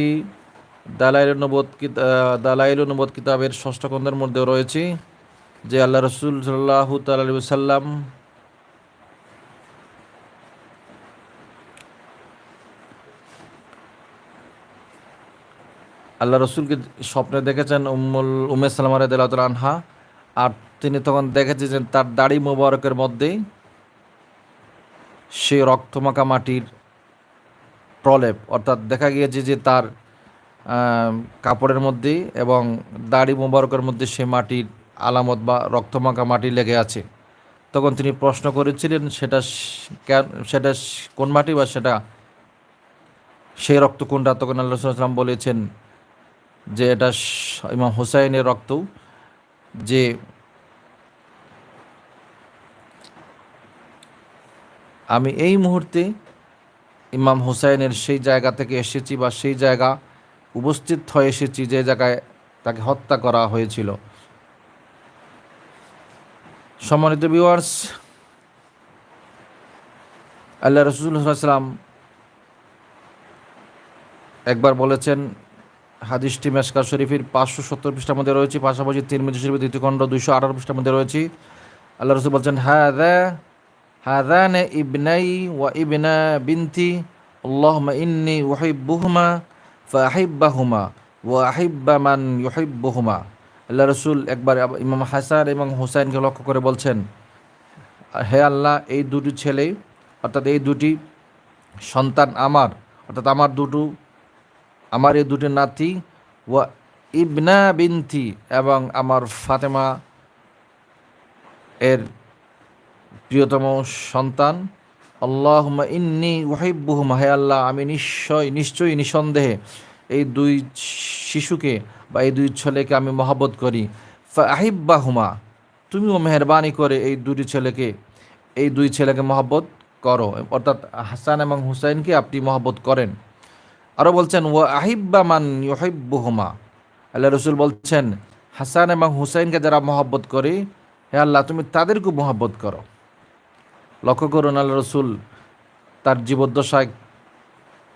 দালাইলুন নবুওয়াত কিতাবের ষষ্ঠ খণ্ডের মধ্যে রয়েছে যে আল্লাহ রসুল সাল্লাল্লাহু তাআলা আলাইহি ওয়াসাল্লাম আল্লাহ রসুলকে স্বপ্নে দেখেছেন উম্মে সালামা রাদিয়াল্লাহু তাআলা আনহা, আর তিনি তখন দেখেছেন যে তার দাড়ি মোবারকের মধ্যে সেই রক্তমাখা মাটির প্রলেপ, অর্থাৎ দেখা গিয়েছে যে তার কাপড়ের মধ্যে এবং দাড়ি মোবারকের মধ্যে সে মাটির আলামত বা রক্তমাখা মাটি লেগে আছে। তখন তিনি প্রশ্ন করেছিলেন সেটা কোন মাটি বা সেটা সেই রক্ত কোনটা। তখন আল্লাহ রাসূল সাল্লাল্লাহু আলাইহি ওয়াসাল্লাম বলেছেন যে এটা ইমাম হুসাইনের রক্ত, যে আমি এই মুহূর্তে ইমাম হুসাইনের সেই জায়গা থেকে এসেছি বা সেই জায়গা উপস্থিত হয়ে এসেছি যে জায়গায় তাকে হত্যা করা হয়েছিল। সম্মানিত ভিউয়ার্স, আল্লাহ রাসূল সাল্লাল্লাহু আলাইহি ওয়াসাল্লাম একবার বলেছেন, হাদিসটি মেশকাত শরীফের 570 পৃষ্ঠার মধ্যে রয়েছে, পাশাপাশি তিরমিজি শরীফের দ্বিতীয় খণ্ড 218 পৃষ্ঠার মধ্যে রয়েছে। আল্লাহ রাসূল বলছেন হাযানে ইবনাই ওয়া ইবনা বিনতি আল্লাহুম্মা ইন্নী উহিব্বুহুমা ফাআহিব্বাহুমা ওয়া আহিব্বা মান ইউহিব্বুহুমা। আল্লাহ রাসূল একবার ইমাম হাসান এবং হুসাইনকে লক্ষ্য করে বলছেন, হে আল্লাহ এই দুটি ছেলে, অর্থাৎ এই দুটি সন্তান আমার, অর্থাৎ আমার এই দুটি নাতি, ওয়া ইবনা বিনতি এবং আমার ফাতেমা এর প্রিয়তম সন্তান, আল্লাহুম্মা ইন্নী উহিব্বুহুমা, হে আল্লাহ আমি নিশ্চয়ই নিঃসন্দেহে এই দুই শিশুকে বা এই দুই ছেলেকে আমি মহব্বত করি। ফাআহিব্বাহুমা, তুমিও মেহেরবানি করে এই দুই ছেলেকে মহব্বত করো, অর্থাৎ হাসান এবং হুসাইনকে আপনি মহব্বত করেন। আরও বলছেন ওয়া আহিব্বা মান ইউহিব্বুহুমা, আল্লাহ রসুল বলছেন হাসান এবং হুসাইনকে যারা মহব্বত করে হে আল্লাহ তুমি তাদেরকে মহব্বত করো। লক্ষ্য করুন আল্লাহ রসুল তার জীবদ্দশায়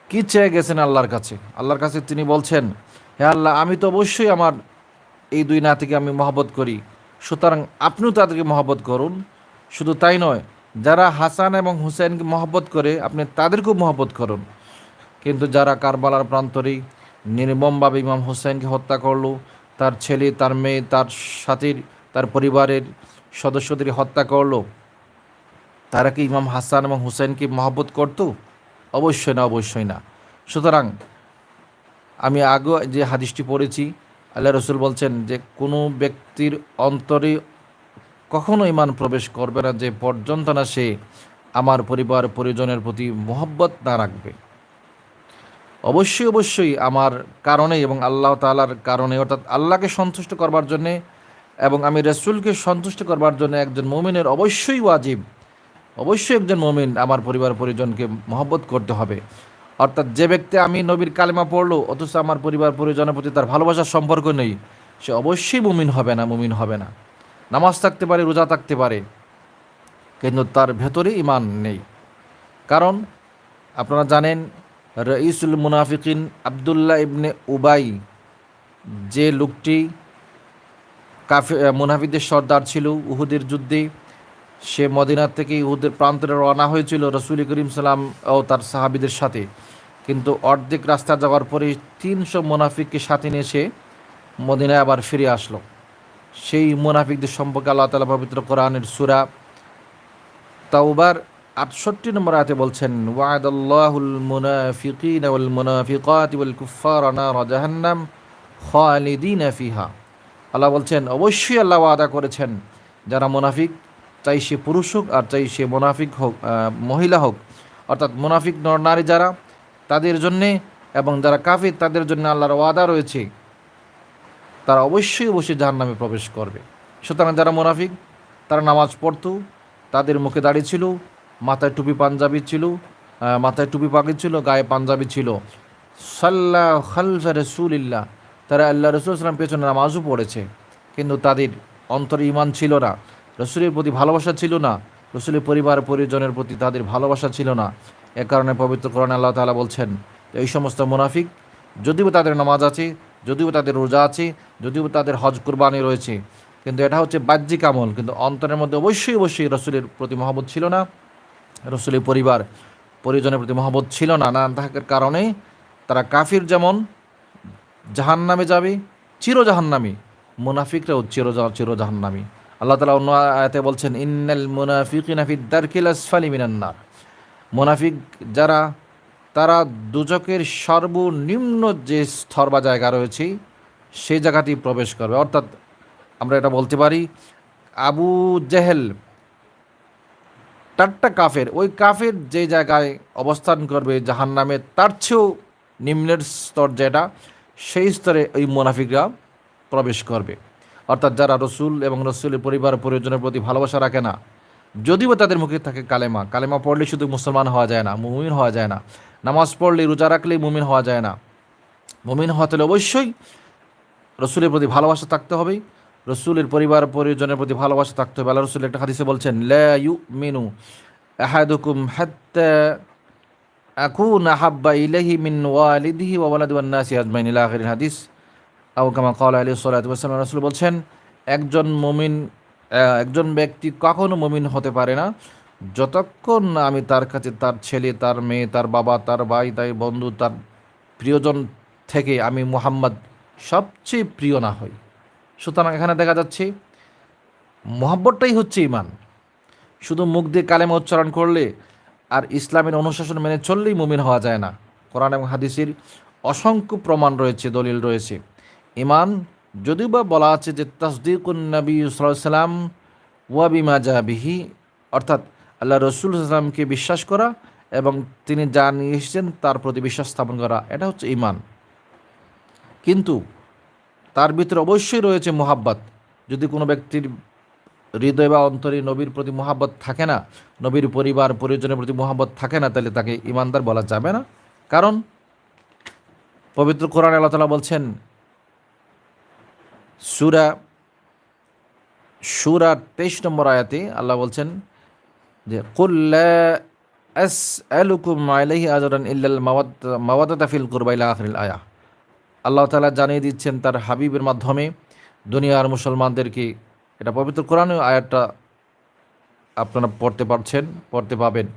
কী চেয়ে গেছেন আল্লাহর কাছে তিনি বলছেন, হে আল্লাহ আমি তো অবশ্যই আমার এই দুই নাতিকে আমি মহব্বত করি, সুতরাং আপনিও তাদেরকে মহব্বত করুন। শুধু তাই নয়, যারা হাসান এবং হুসাইনকে মহব্বত করে আপনি তাদেরকেও মহব্বত করুন। কিন্তু যারা কারবালার প্রান্তরে নির্মমভাবে ইমাম হুসাইনকে হত্যা করলো, তার ছেলে, তার মেয়ে, তার সাথীর, তার পরিবারের সদস্যদের হত্যা করলো, তারা কি ইমাম হাসান এবং হুসাইনকে মহব্বত করত? অবশ্যই না, অবশ্যই না। সুতরাং আমি আগে যে হাদিসটি পড়েছি, আল্লাহ রসুল বলছেন যে কোনো ব্যক্তির অন্তরে কখনো ইমান প্রবেশ করবে না যে পর্যন্ত না সে আমার পরিবার পরিজনের প্রতি মহব্বত না রাখবে। অবশ্যই অবশ্যই আমার কারণে এবং আল্লাহ তাআলার কারণে, অর্থাৎ আল্লাহকে সন্তুষ্ট করবার জন্যে এবং আমি রসুলকে সন্তুষ্ট করবার জন্য একজন মুমিনের অবশ্যই ওয়াজিব, অবশ্যই একজন মুমিন আমার পরিবার পরিজনকে মহব্বত করতে হবে। অর্থাৎ যে ব্যক্তি আমি নবীর কালেমা পড়লো অথচ আমার পরিবার পরিজনের প্রতি তার ভালোবাসার সম্পর্ক নেই, সে অবশ্যই মুমিন হবে না, মুমিন হবে না। নামাজ থাকতে পারে, রোজা থাকতে পারে, কিন্তু তার ভেতরে ইমান নেই। কারণ আপনারা জানেন রঈসুল মুনাফিকিন আবদুল্লাহ ইবনে উবাই, যে লোকটি মুনাফিকদের সর্দার ছিল উহুদের যুদ্ধে, সে মদিনার থেকে উহুদের প্রান্তরে রওনা হয়েছিল রসুল করিম সাল্লাম ও তার সাহাবিদের সাথে। কিন্তু অর্ধেক রাস্তা যাওয়ার পরে 300 মুনাফিককে সাথে নিয়ে সে মদিনায় আবার ফিরে আসলো। সেই মুনাফিকদের সম্পর্কে আল্লাহ তাআলা পবিত্র কোরআনের সূরা তাওবার 68 নম্বর আয়াতে বলছেন, ওয়াদাল্লাহুল মুনাফিকিনা ওয়াল মুনাফিকাতি ওয়াল কুফারা নারা জাহান্নাম খালিদিনা ফিহা। আল্লাহ বলছেন অবশ্যই আল্লাহ ওয়াদা করেছেন যারা মুনাফিক, চাই সে পুরুষ হোক আর চাই সে মুনাফিক হোক, মহিলা হোক, অর্থাৎ মুনাফিক নর নারী যারা, তাদের জন্যে এবং যারা কাফির তাদের জন্য আল্লাহর ওয়াদা রয়েছে, তারা অবশ্যই অবশ্যই জাহান্নামে প্রবেশ করবে। সুতরাং যারা মুনাফিক তারা নামাজ পড়তো, তাদের মুখে দাড়ি ছিল, মাথায় টুপি পাঞ্জাবি ছিল, মাথায় টুপি পাগড়ি ছিল, গায়ে পাঞ্জাবি ছিল, সাল্লা খালফা রাসূলিল্লাহ, তারা আল্লাহ রসুল সাল্লাম পেছনে নামাজও পড়েছে, কিন্তু তাদের অন্তরে ঈমান ছিল না, রসুলের প্রতি ভালোবাসা ছিল না, রসুলের পরিবার পরিজনের প্রতি তাদের ভালোবাসা ছিল না। এ কারণে পবিত্র কোরআনে আল্লাহ তাআলা বলছেন এই সমস্ত মুনাফিক, যদিও তাদের নামাজ আছে, যদিও তাদের রোজা আছে, যদিও তাদের হজ কুরবানি রয়েছে, কিন্তু এটা হচ্ছে বাহ্যিক আমল, কিন্তু অন্তরের মধ্যে অবশ্যই অবশ্যই রসুলের প্রতি মহব্বত ছিল না, রসুলের পরিবার পরিজনের প্রতি মহব্বত ছিল না। না থাকার কারণে তারা কাফির যেমন জাহান্নামে যাবে, চির জাহান্নামী, মুনাফিকরাও চির জাহান্নামী। আল্লাহ তাআলা অন্য আয়াতে বলছেন, ইন্নাল মুনাফিকিনা ফিদ দারকিল আসফালি মিনান নার। মুনাফিক যারা, তারা দুজকের সর্বনিম্ন যে স্তর বা জায়গা রয়েছে সেই জায়গাতেই প্রবেশ করবে। অর্থাৎ আমরা এটা বলতে পারি, আবু জেহেল টাট্টা কাফের, ওই কাফের যে জায়গায় অবস্থান করবে জাহান্নামে, তার চেয়েও নিম্নের স্তর যেটা, সেই স্তরে ওই মুনাফিকরা প্রবেশ করবে। অর্থাৎ যারা রসুল এবং রসুলের পরিবার পরিজনের প্রতি ভালোবাসা রাখে না, যদিও তাদের মুখে থাকে কালেমা, কালেমা পড়লে শুধু মুসলমান হওয়া যায় না, মুমিন হওয়া যায় না, নামাজ পড়লে রোজা রাখলেই মুমিন হওয়া যায় না। মুমিন হওয়াতে হলে অবশ্যই রসুলের প্রতি ভালোবাসা থাকতে হবে, রসুলের পরিবার পরিজনের প্রতি ভালোবাসা থাকতে হবে। আল্লাহ রসুল একটা হাদিসে বলছেন, লা ইউমিনু আহাদুকুম হাত্তা আকুনা হাব্বা ইলাইহি মিন ওয়ালিদিহি ওয়া ওয়ালাদি ওয়ান নাসি আজমাইন, ইলা আখিরিল হাদিস। আও কামা ক্বালা আলাইহিস সালাতু ওয়াস সালাম। রাসূল বলছেন একজন ব্যক্তি কখনো মুমিন হতে পারে না যতক্ষণ না আমি তার কাছে তার ছেলে, তার মেয়ে, তার বাবা, তার ভাই, তার বন্ধু, তার প্রিয়জন থেকে আমি মুহাম্মদ সবচেয়ে প্রিয় না হই। সুতরাং এখানে দেখা যাচ্ছে মহব্বতটাই হচ্ছে ঈমান। শুধু মুখ দিয়ে কালেমা উচ্চারণ করলে আর ইসলামের অনুশাসন মেনে চললেই মুমিন হওয়া যায় না। কোরআন এবং হাদিসের অসংখ্য প্রমাণ রয়েছে, দলিল রয়েছে। ঈমান যদিও বা বলা আছে যে তাসদিকুন নবী সাল্লাল্লাহু আলাইহি ওয়াসাল্লাম ওয়া বিমা জা বিহি, অর্থাৎ আল্লাহ রসুল সাল্লামকে বিশ্বাস করা এবং তিনি যা নিয়ে এসেছেন তার প্রতি বিশ্বাস স্থাপন করা, এটা হচ্ছে ঈমান। কিন্তু তার ভিতরে অবশ্যই রয়েছে মোহাব্বত। যদি কোনো ব্যক্তির হৃদয় বা অন্তরে নবীর প্রতি মোহাব্বত থাকে না, নবীর পরিবার পরিজনের প্রতি মোহাব্বত থাকে না, তাহলে তাকে ঈমানদার বলা যাবে না। কারণ পবিত্র কোরআনে আল্লাহ তাআলা বলছেন সূরা 23 নম্বর আয়াতে আল্লাহ বলছেন যে কুল লা আসআলুকুম আলাইহি আজরান ইল্লাল মাওয়াদাতা ফিল কুরবা ইলা আখিরিল আয়া। আল্লাহ তাআলা জানিয়ে দিচ্ছেন তার হাবিবের মাধ্যমে দুনিয়ার মুসলমানদেরকে, এটা পবিত্র কোরআনে আয়াতটা আপনারা পড়তে পাবেন,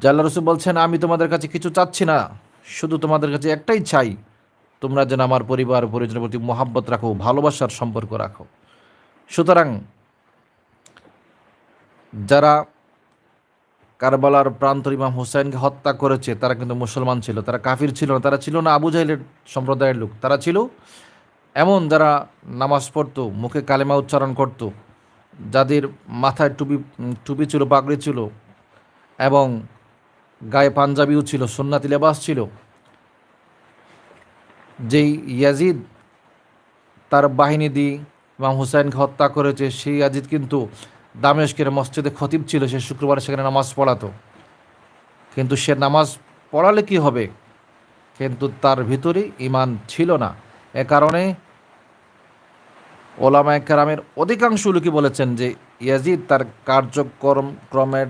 যে আল্লাহ রসুল বলছেন, আমি তোমাদের কাছে কিছু চাচ্ছি না, শুধু তোমাদের কাছে একটাই চাই, তোমরা যেন আমার পরিবার পরিজনের প্রতি মহাব্বত রাখো, ভালোবাসার সম্পর্ক রাখো। সুতরাং যারা কারবালার প্রান্তর ইমাম হুসাইনকে হত্যা করেছে তারা কিন্তু মুসলমান ছিল, তারা কাফির ছিল না, তারা ছিল না আবু জাহেলের সম্প্রদায়ের লোক, তারা ছিল এমন যারা নামাজ পড়তো, মুখে কালেমা উচ্চারণ করত, যাদের মাথায় টুপি টুপি ছিল, পাগড়ি ছিল, এবং গায়ে পাঞ্জাবিও ছিল, সুন্নাতি লেবাস ছিল। যেই ইয়াজিদ তার বাহিনী দিয়ে ইমাম হুসাইনকে হত্যা করেছে, সেই ইয়াজিদ কিন্তু দামেস্কের মসজিদে খতিব ছিল, সে শুক্রবার সেখানে নামাজ পড়াতো। কিন্তু সে নামাজ পড়ালে কি হবে, কিন্তু তার ভিতরে ঈমান ছিল না। এ কারণে ওলামায়ে কেরামের অধিকাংশ লোকই বলেছেন যে ইয়াজিদ তার কার্যক্রমের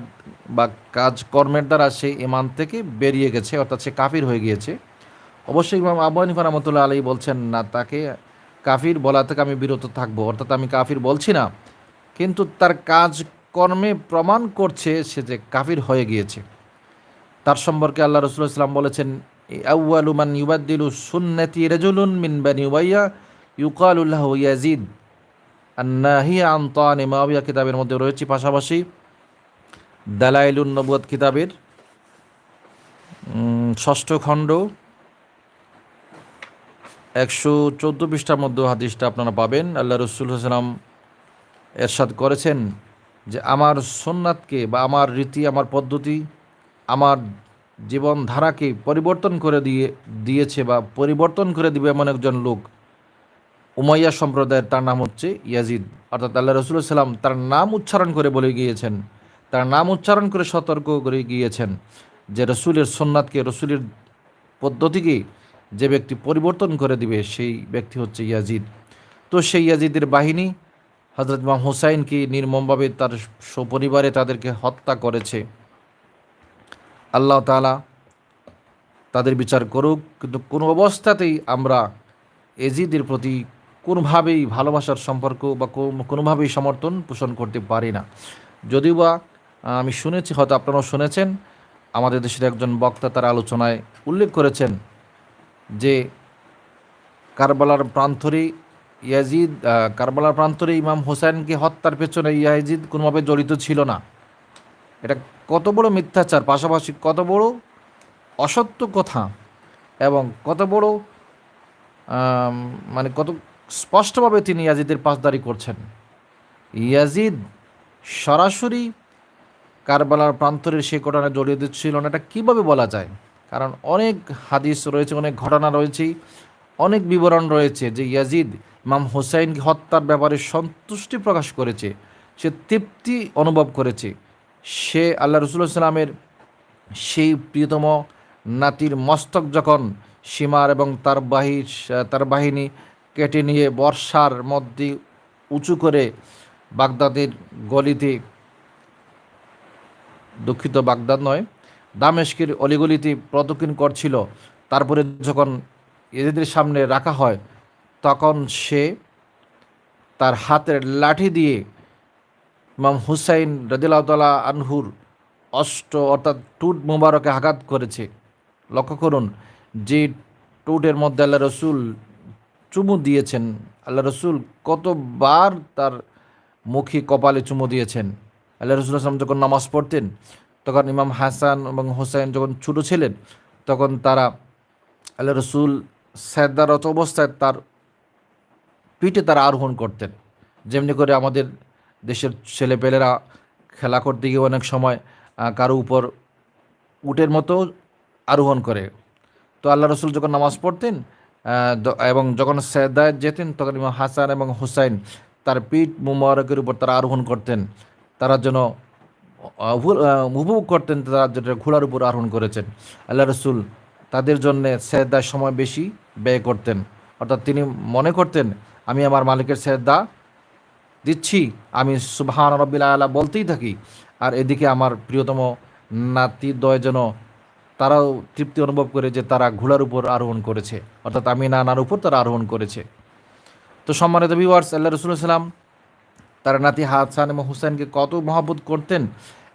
বা কাজকর্মের দ্বারা সে ঈমান থেকে বেরিয়ে গেছে, অর্থাৎ সে কাফির হয়ে গিয়েছে। অবশ্যই ইমাম আবু হানিফা রাহমাতুল্লাহ আলাইহি বলছেন, না, তাকে কাফির বলা থেকে আমি বিরত থাকবো, অর্থাৎ আমি কাফির বলছি না, কিন্তু তার কাজকর্মে প্রমাণ করছে সে যে কাফির হয়ে গিয়েছে। তার সম্পর্কে আল্লাহ রাসূলুল্লাহ সাল্লাল্লাহু আলাইহি ওয়াসাল্লাম বলেছেন, আউয়ালু মান ইউবাদদিলু সুন্নতি রাজুলুন মিন বানি উমাইয়া ইউকালু লাহু ইয়াজিদ আন-নাহিয়া আন তানি মুআবিয়া কিতাবের মধ্যে রয়েছে। পাশাপাশি দালাইলুন নবুওয়াত কিতাবের ৬ষ্ঠ খণ্ড ১১৪ পৃষ্ঠার মধ্যে হাদিসটা আপনারা পাবেন। আল্লাহ রাসূল সাল্লাল্লাহু আলাইহি ওয়াসাল্লাম এরশাদ করেছেন যে আমার সুন্নাতকে বা আমার রীতি, আমার পদ্ধতি, আমার জীবনধারাকে পরিবর্তন করে দিয়েছে বা পরিবর্তন করে দিবে এমন একজন লোক উমাইয়া সম্প্রদায়ের, তার নাম হচ্ছে ইয়াজিদ। অর্থাৎ আল্লাহ রাসূলুল্লাহ সাল্লাল্লাহু আলাইহি ওয়াসাল্লাম তার নাম উচ্চারণ করে বলে গিয়েছেন, তার নাম উচ্চারণ করে সতর্ক করে গিয়েছেন যে রসুলের সুন্নাতকে, রসুলের পদ্ধতিকে যে ব্যক্তি পরিবর্তন করে দিবে সেই ব্যক্তি হচ্ছে ইয়াজিদ। তো সেই ইয়াজিদের বাহিনী হযরত ইমাম হুসাইনকে নির্মমভাবে তার সপরিবারে তাদেরকে হত্যা করেছে। আল্লাহ তাআলা তাদের বিচার করুক, কিন্তু কোনো অবস্থাতেই আমরা ইয়াজিদের প্রতি কোনোভাবেই ভালোবাসার সম্পর্ক বা কোনোভাবেই সমর্থন পোষণ করতে পারি না। যদিও বা আমি শুনেছি, হয়তো আপনারাও শুনেছেন, আমাদের দেশের একজন বক্তা তার আলোচনায় উল্লেখ করেছেন যে কারবালার প্রান্তরে ইমাম হোসেনকে হত্যার পেছনে ইয়াজিদ কোনোভাবে জড়িত ছিল না। এটা কত বড় মিথ্যাচার, পাশাপাশি কত বড় অসত্য কথা, এবং কত বড় মানে কত স্পষ্টভাবে তিনি ইয়াজিদের পাসদারি করছেন। ইয়াজিদ সরাসরি কারবালার প্রান্তরের সেই ঘটনায় জড়িয়ে দিচ্ছিল না, এটা কীভাবে বলা যায়? কারণ অনেক হাদিস রয়েছে, অনেক ঘটনা রয়েছে, অনেক বিবরণ রয়েছে যে ইয়াজিদ ইমাম হুসাইনকে হত্যার ব্যাপারে সন্তুষ্টি প্রকাশ করেছে, সে তৃপ্তি অনুভব করেছে। সে আল্লাহ রাসূলুল্লাহ সাল্লামের সেই প্রিয়তম নাতির মস্তক যখন সীমার এবং তার বাহিনী কেটে নিয়ে বর্ষার মধ্যে উঁচু করে বাগদাদের গলিতে, দুঃখিত, বাগদাদ নয়, দামেস্কের অলিগলিতে প্রদক্ষিণ করছিল, তারপরে যখন এদের সামনে রাখা হয়, তখন সে তার হাতের লাঠি দিয়ে ইমাম হুসাইন রাদিয়াল্লাহু তাআলা আনহুর অর্থাৎ টুট মুবারকে আঘাত করেছে। লক্ষ্য করুন, যে টুটের মধ্যে আল্লাহ রসুল চুমু দিয়েছেন, আল্লাহ রসুল কতবার তার মুখে কপালে চুমু দিয়েছেন। আল্লাহ রসুল আসলাম যখন নামাজ পড়তেন, তখন ইমাম হাসান এবং হুসাইন যখন ছোটো ছিলেন, তখন তারা আল্লাহ রসুল সেজদারত অবস্থায় তার পিঠে তারা আরোহণ করতেন। যেমনি করে আমাদের দেশের ছেলেপেলেরা খেলা করতে গিয়ে অনেক সময় কারো উপর উটের মতো আরোহণ করে। তো আল্লাহ রসুল যখন নামাজ পড়তেন এবং যখন সেজদায় যেতেন, তখন ইমাম হাসান এবং হুসাইন তার পিঠ মুবারকের উপর তারা আরোহণ করতেন, তারা যেন উপভোগ করতেন তারা যেটা ঘোড়ার উপর আরোহণ করেছেন। আল্লাহ রসুল তাদের জন্যে সেজদার সময় বেশি ব্যয় করতেন, অর্থাৎ তিনি মনে করতেন আমি আমার মালিকের সেজদা দিচ্ছি, আমি সুবহান রাব্বিল আলা বলতেই থাকি, আর এদিকে আমার প্রিয়তম নাতিদ্বয় যেন তারাও তৃপ্তি অনুভব করে যে তারা ঘোড়ার উপর আরোহণ করেছে, অর্থাৎ আমি নানার উপর তারা আরোহণ করেছে। তো সম্মানিত ভিউয়ার্স, আল্লাহ রাসূলুল্লাহ সাল্লাল্লাহু আলাইহি ওয়াসাল্লাম তার নাতি হাসান এবং হুসাইনকে কত মহব্বত করতেন,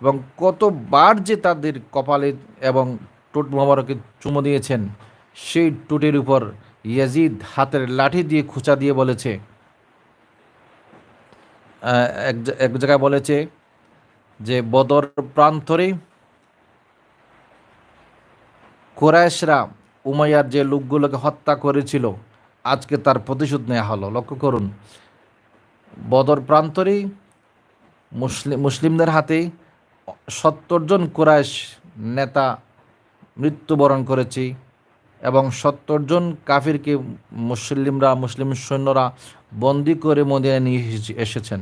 এবং কতবার যে তাদের কপালে এবং ঠোঁট মোবারকে চুমো দিয়েছেন, সেই ঠোঁটের উপর ইয়াজিদ হাতের লাঠি দিয়ে খোঁচা দিয়ে বলেছে, এক জায়গায় বলেছে যে বদর প্রান্তরে কুরাইশরা উমাইয়ার যে লোকগুলোকে হত্যা করেছিল, আজকে তার প্রতিশোধ নেওয়া হলো। লক্ষ্য করুন, বদর প্রান্তরে মুসলিমদের হাতে 70 জন কুরাইশ নেতা মৃত্যুবরণ করেছে এবং 70 জন কাফিরকে মুসলিম সৈন্যরা বন্দি করে মদিনায় নিয়ে এসেছেন।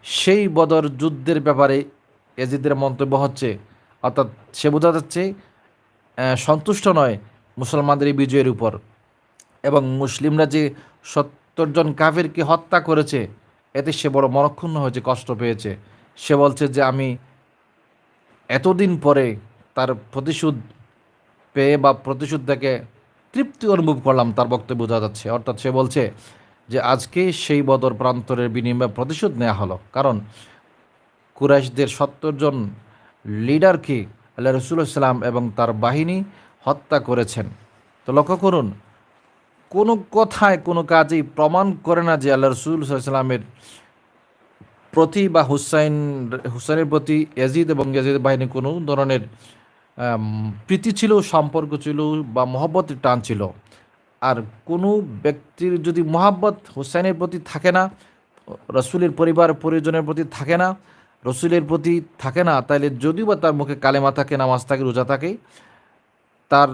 সেই বদর যুদ্ধের ব্যাপারে ইয়াজিদের মন্তব্য হচ্ছে, অর্থাৎ সে বোঝা যাচ্ছে সন্তুষ্ট নয় মুসলমানদের এই বিজয়ের উপর, এবং মুসলিমরা যে 70 জন কাফিরকে হত্যা করেছে এতে সে বড় মনক্ষুণ্ণ হয়েছে, কষ্ট পেয়েছে। সে বলছে যে আমি এতদিন পরে তার প্রতিশোধ পেয়ে বা প্রতিশোধ থেকে তৃপ্তি অনুভব করলাম, তার বক্তব্য বোঝা যাচ্ছে। অর্থাৎ সে বলছে যে আজকে সেই বদর প্রান্তরের বিনিময়ে প্রতিশোধ নেওয়া হলো, কারণ কুরাইশদের 70 জন লিডারকে আল্লাহ রসুল্লাহ সাল্লাম এবং তার বাহিনী হত্যা করেছেন। তো লক্ষ্য করুন, কোনো কথায় কোনো কাজেই প্রমাণ করে না যে আল্লাহ রসুল সাল্লামের প্রতি বা হুসাইনের প্রতি ইয়াজিদ এবং ইয়াজিদের বাহিনী কোনো ধরনের প্রীতি ছিল, সম্পর্ক ছিল বা মহব্বতের টান ছিল। আর কোনো ব্যক্তির যদি মহাব্বত হুসাইনের প্রতি থাকে না, রসুলের পরিবার পরিজনের প্রতি থাকে না, রসুলের প্রতি থাকে না, তাহলে যদিও বা তার মুখে কালেমা থাকে, নামাজ থাকে, রোজা থাকে, তার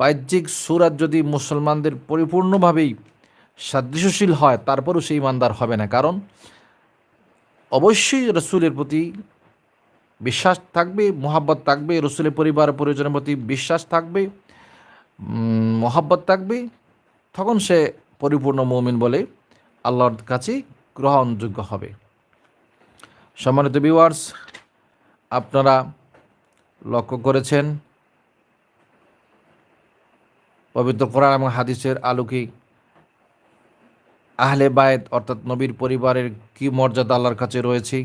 বাহ্যিক সুরাত যদি মুসলমানদের পরিপূর্ণভাবেই সাদৃশ্যশীল হয়, তারপরও সেই ইমানদার হবে না। কারণ অবশ্যই রসুলের প্রতি বিশ্বাস থাকবে, মহাব্বত থাকবে, রসুলের পরিবার পরিজনের প্রতি বিশ্বাস থাকবে, মহাব্বত থাকবে, তখন সে পরিপূর্ণ মুমিন বলে আল্লাহর কাছে গ্রহণযোগ্য হবে। সম্মানিত ভিউয়ার্স, আপনারা লক্ষ্য করেছেন পবিত্র কোরআন এবং হাদিসের আলোকে আহলে বায়েত অর্থাৎ নবীর পরিবারের কি মর্যাদা আল্লাহর কাছে রয়েছে,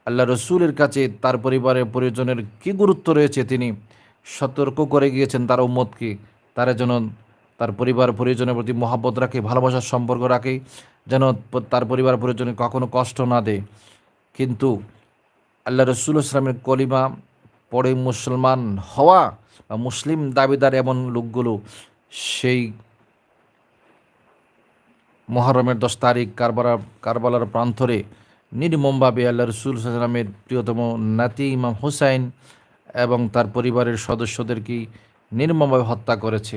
আল্লাহ রসুলের কাছে তার পরিবারের পরিজনের কি গুরুত্ব রয়েছে। তিনি সতর্ক করে গিয়েছেন তার উম্মতকে, তারা যেন তার পরিবার পরিজনের প্রতি মহব্বত রাখে, ভালোবাসার সম্পর্ক রাখে, যেন তার পরিবার পরিজনের কখনো কষ্ট না দেয়। কিন্তু আল্লাহ রসুল ইসলামের কলিমা পড়ে মুসলমান হওয়া বা মুসলিম দাবিদার এমন লোকগুলো সেই মহরমের 10 তারিখ কারবালার প্রান্তরে নির্মমভাবে আল্লাহ রসুল সাল্লামের প্রিয়তম নাতি ইমাম হুসাইন এবং তার পরিবারের সদস্যদেরকে নির্মমভাবে হত্যা করেছে।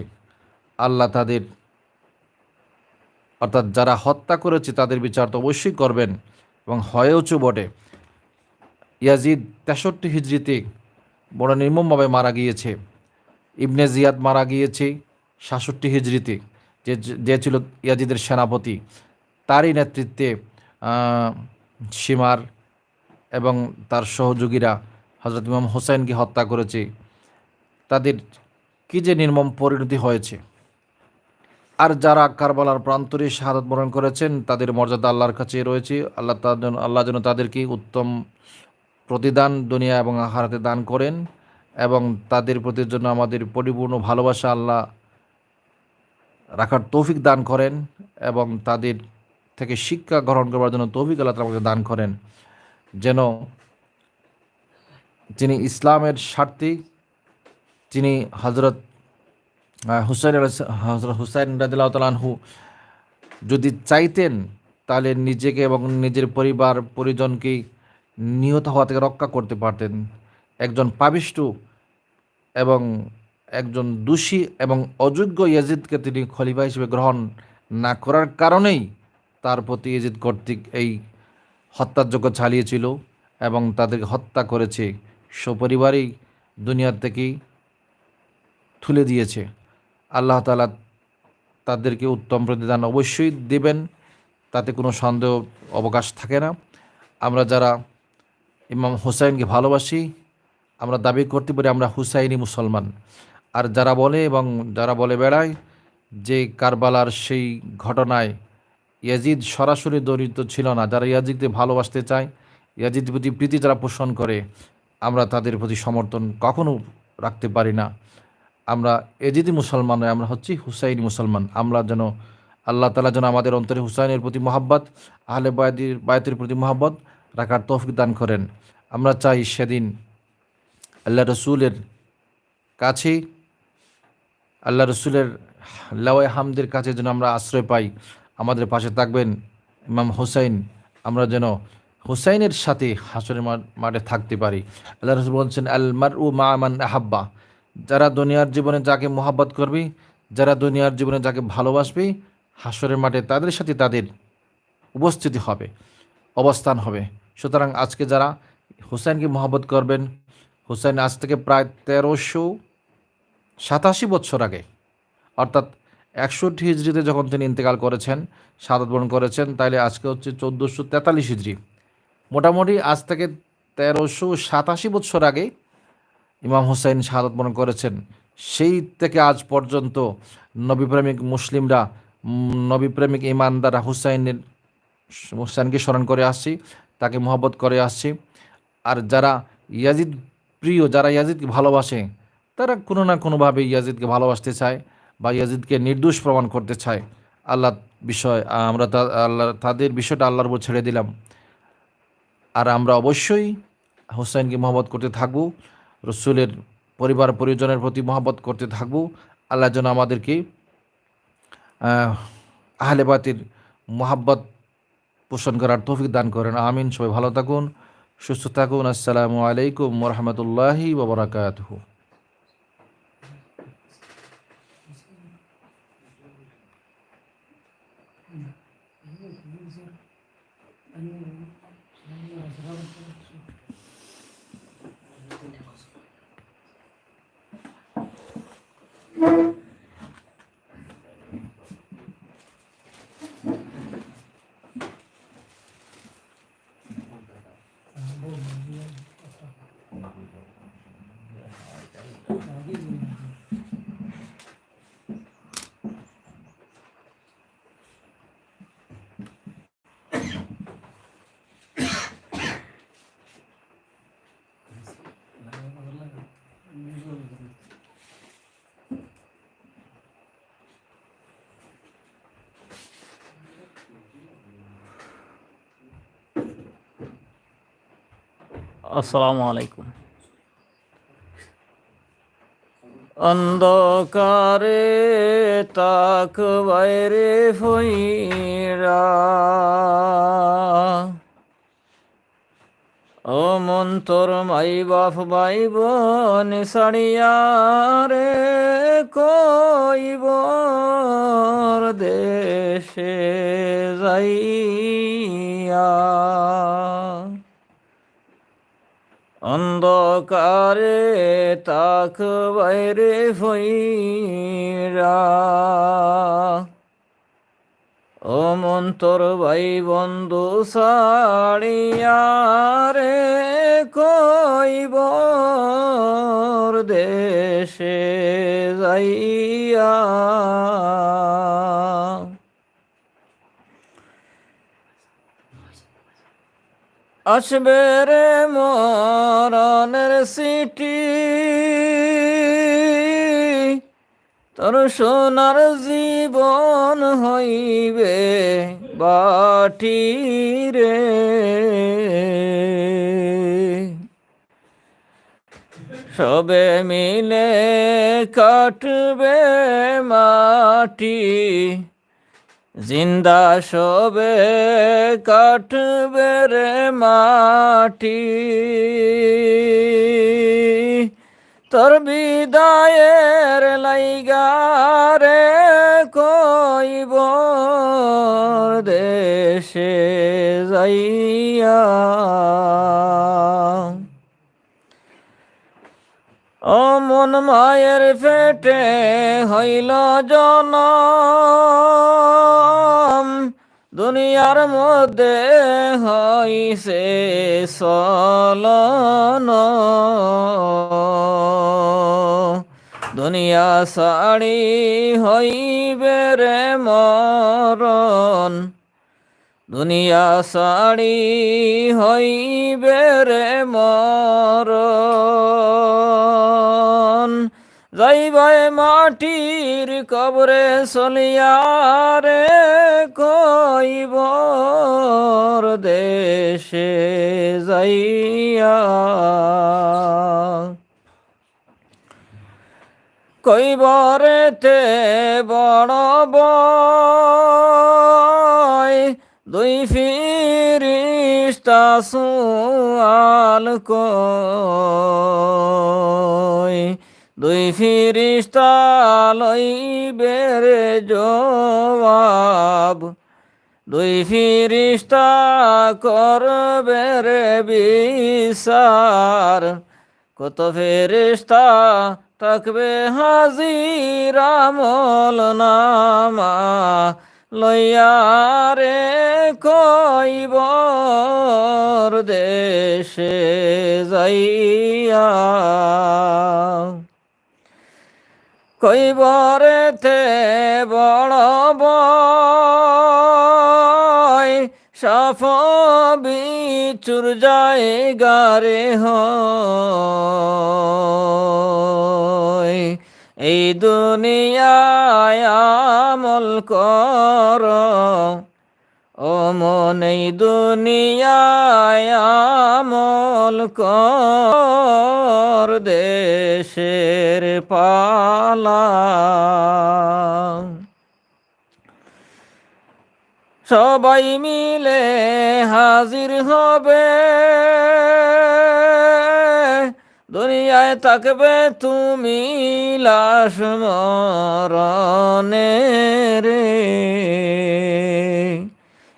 আল্লাহ তাদের অর্থাৎ যারা হত্যা করেছে তাদের বিচার তো অবশ্যই করবেন এবং হয়েওছে বটে। ইয়াজিদ 63 হিজরিতে বড় নির্মমভাবে মারা গিয়েছে। ইবনে জিয়াদ মারা গিয়েছে 67 হিজরিতে, যে ছিল ইয়াজিদের সেনাপতি। তারই নেতৃত্বে সীমার এবং তার সহযোগীরা হযরত ইমাম হুসাইনকে হত্যা করেছে। তাদের কি যে নির্মম পরিণতি হয়েছে। আর যারা কারবালার প্রান্তরে শাহাদাত বরণ করেছেন তাদের মর্যাদা আল্লাহর কাছে রয়েছে। আল্লাহ যেন তাদেরকে উত্তম প্রতিদান দুনিয়া এবং আখিরাতে দান করেন এবং তাদের প্রতি জন্য আমাদের পরিপূর্ণ ভালোবাসা আল্লাহ রাখার তৌফিক দান করেন এবং তাদের থেকে শিক্ষা গ্রহণ করবার জন্য তৌফিক আল্লাহ তাআলা আমাকে দান করেন, যেন যিনি ইসলামের স্বার্থে, যিনি হযরত হুসাইন রাদিয়াল্লাহু তাআলা আনহু যদি চাইতেন তাহলে নিজেকে এবং নিজের পরিবার পরিজনকে নিহত হওয়া থেকে রক্ষা করতে পারতেন। একজন পাপিষ্ঠ এবং একজন দোষী এবং অযোগ্য ইয়াজিদকে তিনি খলিফা হিসেবে গ্রহণ না করার কারণেই তার প্রতি ইয়াজিদ কর্তৃক এই হত্যাযজ্ঞ চালিয়েছিল এবং তাদেরকে হত্যা করেছে, সপরিবারেই দুনিয়ার থেকেই তুলে দিয়েছে। আল্লাহ তাআলা তাদেরকে উত্তম প্রতিদান অবশ্যই দেবেন, তাতে কোনো সন্দেহ অবকাশ থাকে না। আমরা যারা ইমাম হুসাইনকে ভালোবাসি, আমরা দাবি করতে পারি আমরা হুসাইনি মুসলমান। আর যারা বলে বেড়ায় যে কারবালার সেই ঘটনায় ইয়াজিদ সরাসরি জড়িত ছিল না, যারা ইয়াজিদকে ভালোবাসতে চায়, ইয়াজিদ প্রতি প্রীতি যারা পোষণ করে, আমরা তাদের প্রতি সমর্থন কখনো রাখতে পারি না। আমরা এজিদি মুসলমান নয়, আমরা হচ্ছি হুসাইনি মুসলমান। আমরা যেন আল্লাহ তাআলা যেন আমাদের অন্তরে হুসাইনের প্রতি মহাব্বত, আহলে বায়তের প্রতি মহাব্বত রাখার তৌফিক দান করেন। আমরা চাই সেদিন আল্লাহ রসুলের কাছে, আল্লাহ রসুলের লাওয়ায়ে হামদের কাছে যেন আমরা আশ্রয় পাই। আমাদের পাশে থাকবেন ইমাম হুসাইন, আমরা যেন হুসাইনের সাথে হাসরের মাঠে থাকতে পারি। আল্লাহ রসুল বলছেন, আল মারউ মা মান আহাব্বা, যারা দুনিয়ার জীবনে যাকে মোহাব্বত করবে, যারা দুনিয়ার জীবনে যাকে ভালোবাসবে, হাসরের মাঠে তাদের সাথে তাদের উপস্থিতি হবে, অবস্থান হবে। সুতরাং আজকে যারা হুসাইনকে মহব্বত করবেন, হুসাইন আজ থেকে প্রায় 1387 বছর আগে, অর্থাৎ 61 হিজরিতে যখন তিনি ইন্তেকাল করেছেন, শাহাদাত বরণ করেছেন, তাইলে আজকে হচ্ছে 1443 হিজরি। মোটামুটি আজ থেকে 1387 বছর আগে ইমাম হুসাইন শাহাদাত বরণ করেছেন। সেই থেকে আজ পর্যন্ত নবীপ্রেমিক মুসলিমরা, নবীপ্রেমিক ইমানদারা হুসাইনকে স্মরণ করে আসছি, তাকে মহব্বত করে আসছি। আর যারা ইয়াজিদ প্রিয়, যারা ইয়াজিদকে ভালোবাসে, তারা কোনো না কোনোভাবে ইয়াজিদকে ভালোবাসতে চায় বা ইয়াজিদকে নির্দোষ প্রমাণ করতে চায়। আল্লাহ বিষয় আমরা তাদের বিষয়টা আল্লাহর উপর ছেড়ে দিলাম। আর আমরা অবশ্যই হুসাইনকে মহব্বত করতে থাকব, রসুলের পরিবার পরিজনের প্রতি মহব্বত করতে থাকব। আল্লাহ যেন আমাদেরকে আহলে বাতির মহাব্বত পোষণ করার তৌফিক দান করেন। আমিন। সবাই ভালো থাকুন, সুস্থ থাকুন। আসসালামু আলাইকুম ওয়া রাহমাতুল্লাহি ওয়া বারাকাতুহু। আসসালামু আলাইকুম। অন্ধকারে তাক বাইরে ফইরা, ও মন্তর মাই বাপ ভাই বোন সাড়িয়া রে কইব দেশে যাইয়া। অন্ধকারে তাক বাইরে ফইরা, ও মন্তর ভাই বন্ধু সাড়িয়া রে কইব দেশে যাইয়া। আসবে রে মরণের সিটি, তোর সোনার জীবন হইবে বাটি রে। সবে মিলে কাটবে মাটি, জিন্দা সবে কাটবে রে মাটি। তোর বিদায়ের লাইগা রে কইব দেশে যাইয়া। ও মন মায়ের পেটে হইল জনম, দুনিয়ার মধ্যে হইছে চলন। দুনিয়া ছাড়ি হইবে রে মরণ, দুনিয়া সাড়ি হইবে রে মরণ, যাইবাই মাটির কবরে চলিয়া রে কইবর দেশে যাইয়া। কইবরেতে বড় বয়, দুই ফিরিস্তা সুয়াল কই, দুই ফিরিস্তা লইবে রে জবাব, দুই ফিরিস্তা করবে রে বিচার। কত ফেরেশতা থাকবে হাজির আমল নামা লইয়া রে কইবর দেশে যাইয়া। কইবরেতে বড় বয়, সাফ বিচুর জায়গারে হয়। এই দুনিয়ায় আমল কর ও মন, এই দুনিয়ায় আমল কর দেশের পালা। সবাই মিলে হাজির হবে, দুনিয়ায় থাকবে তুমি লাশ মরণে রে।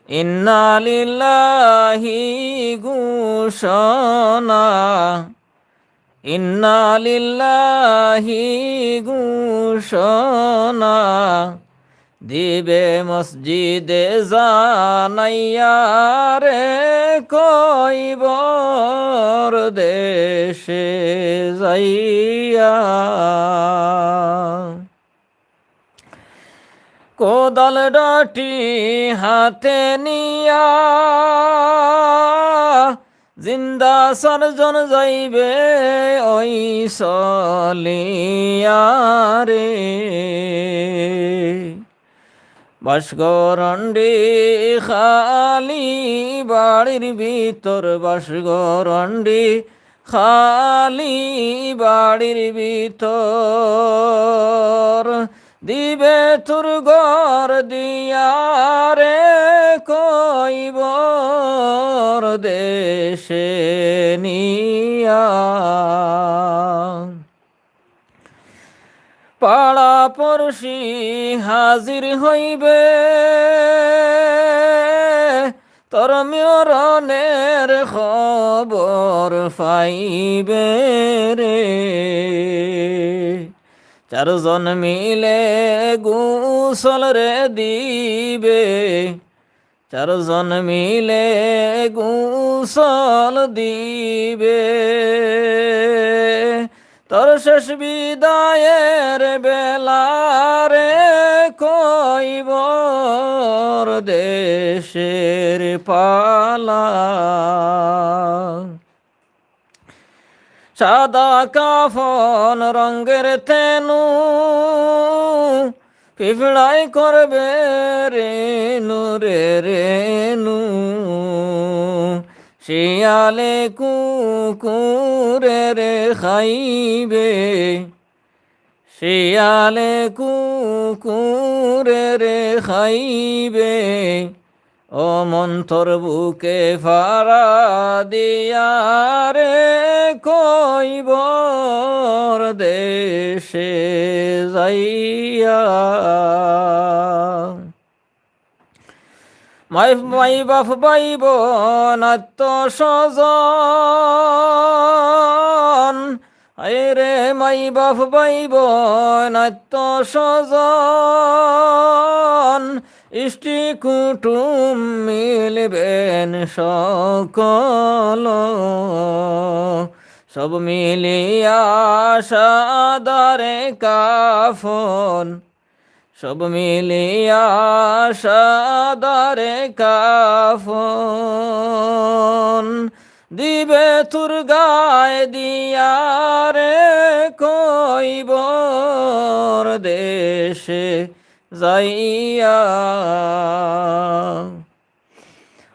ইন্না লিল্লাহি ঘোষণা, ইন্না লিল্লাহি ঘোষণা দিবে মসজিদে জানাইয়া রে কইবর দেশে যাইয়া। কোদাল ডাটি হাতে নিয়া জিন্দা সরজন যাইবে ওই সলিয়া রে। বাসগরণ্ডি খালি বাড়ির ভিতর, বাসগরণ্ডি খালি বাড়ির ভিতর, দিবে তোর ঘর দিয়া রে কইবর দেশে নিয়া। পাড়া পড়শি হাজির হইবে, তোর মরণের খবর পাইবে রে। চারজন মিলে গোসল রে দিবে, চারজন মিলে গোসল দিবে। তোর শেষ বিদায়ের বেলা রে কইবর দেশের পালা। সাদা কাফন রঙের তেনু, পিঁপড়াই করবে রেনু রে রেনু। শিয়ালে কুকুরে রে খাইবে, শিয়ালে কুকুরে রে খাইবে। ও মন্থর বুকে ফারা দিয়া রে কইবর দেশে যাইয়া। মাই বাপ ভাই বোন আত্মস্বজন, রে মাই বাপ ভাই বোন আত্মস্বজন। ইষ্টি কুটুম মিলবেন সকল, সব মিলিয়া সাদারে কাফন, সব মিলিয়া সাদারে কাফন দিবে তোর গায়ে দিয়া রে কইবর দেশে যাইয়া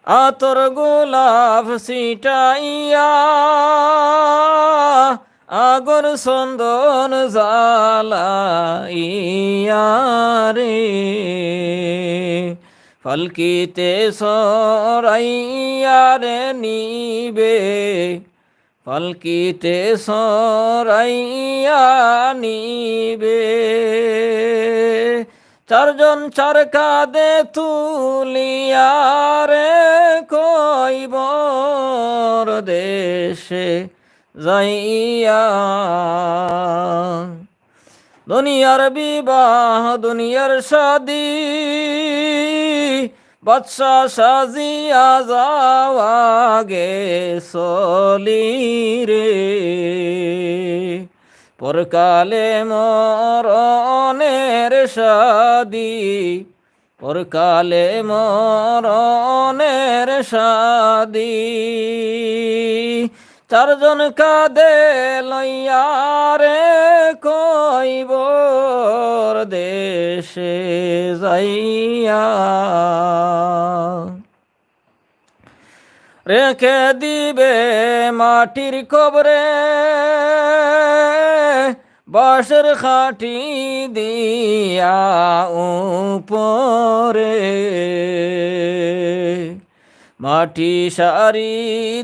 আতর গোলাপ সিটাইয়া আগর সন্দন জ্বালাইয়া রে ফলকিতে সরাইয়া রে নিবে ফলকিতে সরাইয়া নিবে চারজন চার কাঁধে তুলিয়া রে কইবর দেশে যাইয়া দুনিয়ার বিবাহ দুনিয়ার শাদি বাদশা সাজিয়া যাওয়া গে সলি রে পরকালে মরণের শাদি পরকালে মরণের শাদি চারজন কাঁধে লইয়া রে কইবর দেশে যাইয়া রেখে দিবে মাটির কবরে বাঁশের খাটি দিয়া উপরে মাটি সারি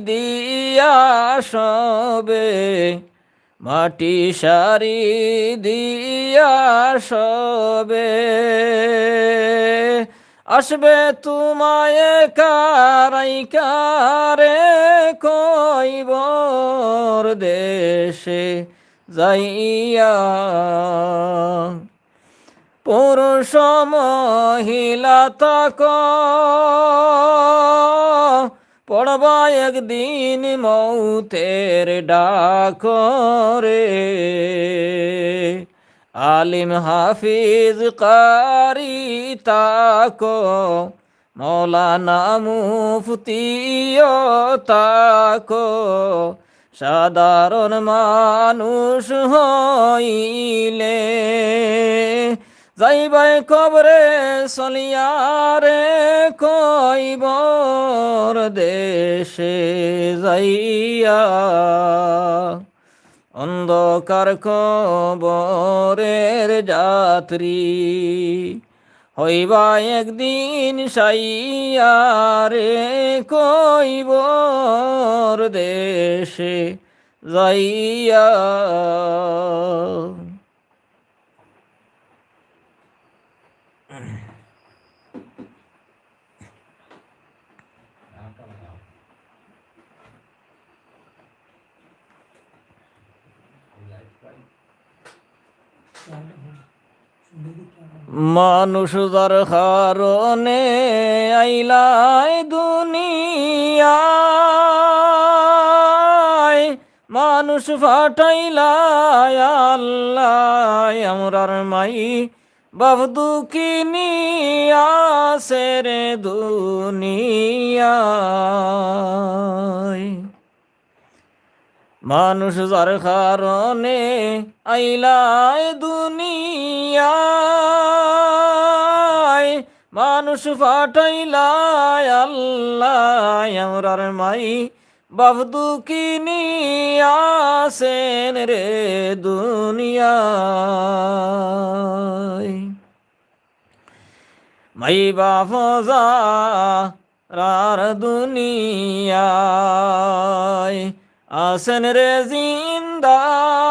দিয়া সবে মাটি সারি দিয়া সবে আসবে তোমায় কারাই কারে কইবর দেশে যাইয়া পুরুষ মহিলা তাক পড়বা একদিন মৌতের ডাক রে আলিম হাফিজ কারি তাক মৌলানা মুফতিও তাক সাধারণ মানুষ হইলে যাইবাই কবরে চলিয়া রে কইবর দেশে যাইয়া অন্ধকার কবরের যাত্রী হইবা একদিন সাইয়া রে কইবর দেশে যাইয়া মানুষ যার কারণে আইলাই দুনিয়ায় মানুষ ফাটাইলাই আল্লাহ আমরার মাই বাপ দুঃখিনী আসে রে দুনিয়ায় মানুষ যার কারণে আইলাই দুনিয়ায় মানুষ ফাটাইলাই আল্লাহ আমরার মাই বাপ দুঃখিনী আসেন রে দুনিয়ায় মাই বাপ যার দুনিয়ায় আসেন রে জিন্দায়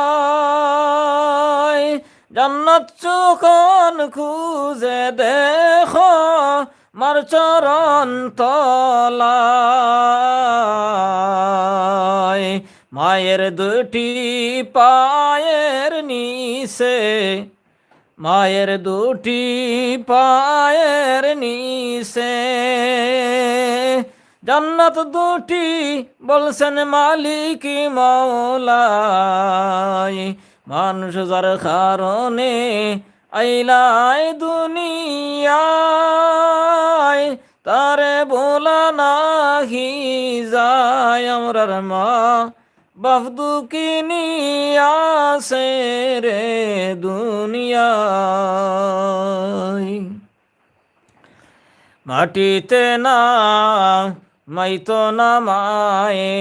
জান্নাত চোখন খুঁজে দেখো মার চরণ তলায় মায়ের দুটি পায়ের নিচে মায়ের দুটি পায়ের নিচে জান্নাত দুটি বলছেন মালিক মাওলাই মানুষ যার কারণে আইলাই দুনিয়ায় তারে বলা নাহি যায় আমরার মা বাফদু কিনি আসে রে দুনিয়ায় মাটিতে না মাইতো না মায়ে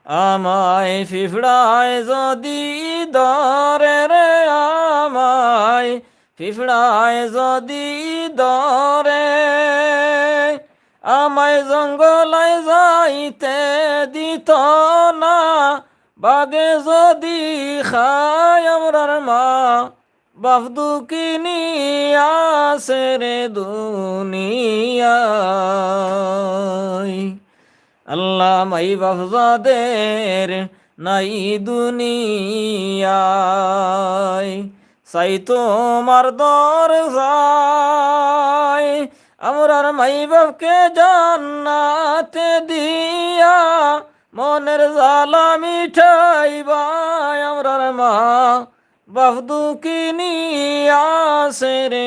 আমায় ফিফড়ায় যদি দরে রে আমায় ফিফড়ায় যদি দরে আমায় জঙ্গলায় যাইতে দিত না বাগে যদি খায় আমরার মা বাফদু কিনি আসে রে দুনিয়ায় আল্লাহ মাই বাফজাদের নাই দুনিয়ায় সাই তোমার দরজায় আমরার মাই বাপকে জান্নাতে দিয়া মনের জালা মিঠাইবা আমরার মা বাফদু কিনি আসে রে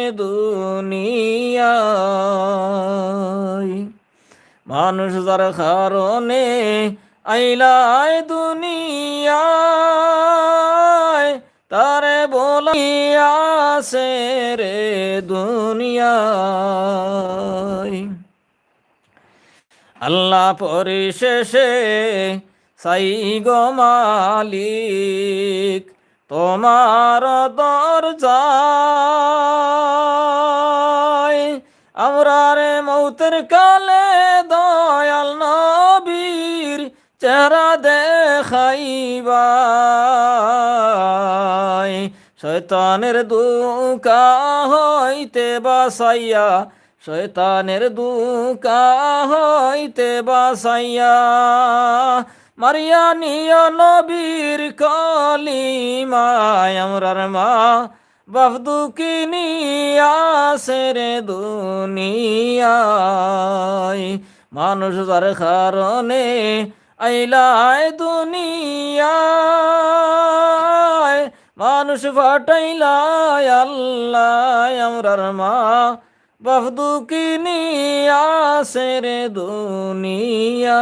দুনিয়ায় মানুষ যার কারণে আইলাই দুনিয়ায় তারে বলিয়াছে রে দুনিয়ায় আল্লাহ পরিশেষে সাই গো মালিক তোমার দরজায় আমরা রে মৌতের কালে দয়াল নবীর চেহারা দেখাইবাই শয়তানের দুকা হইতে বাসাইয়া শয়তানের দুকা হইতে বাসাইয়া মারিয়া নিয়া নবীর কলিমায় আমরার মা বাফদু কিনি আসে রে দুনিয়ায় মানুষ যার কারণে আইলাই দুনিয়ায় মানুষ ফাটাইলাই আল্লাহ আমরার মা বাফদু কিনি আসে রে দুনিয়ায়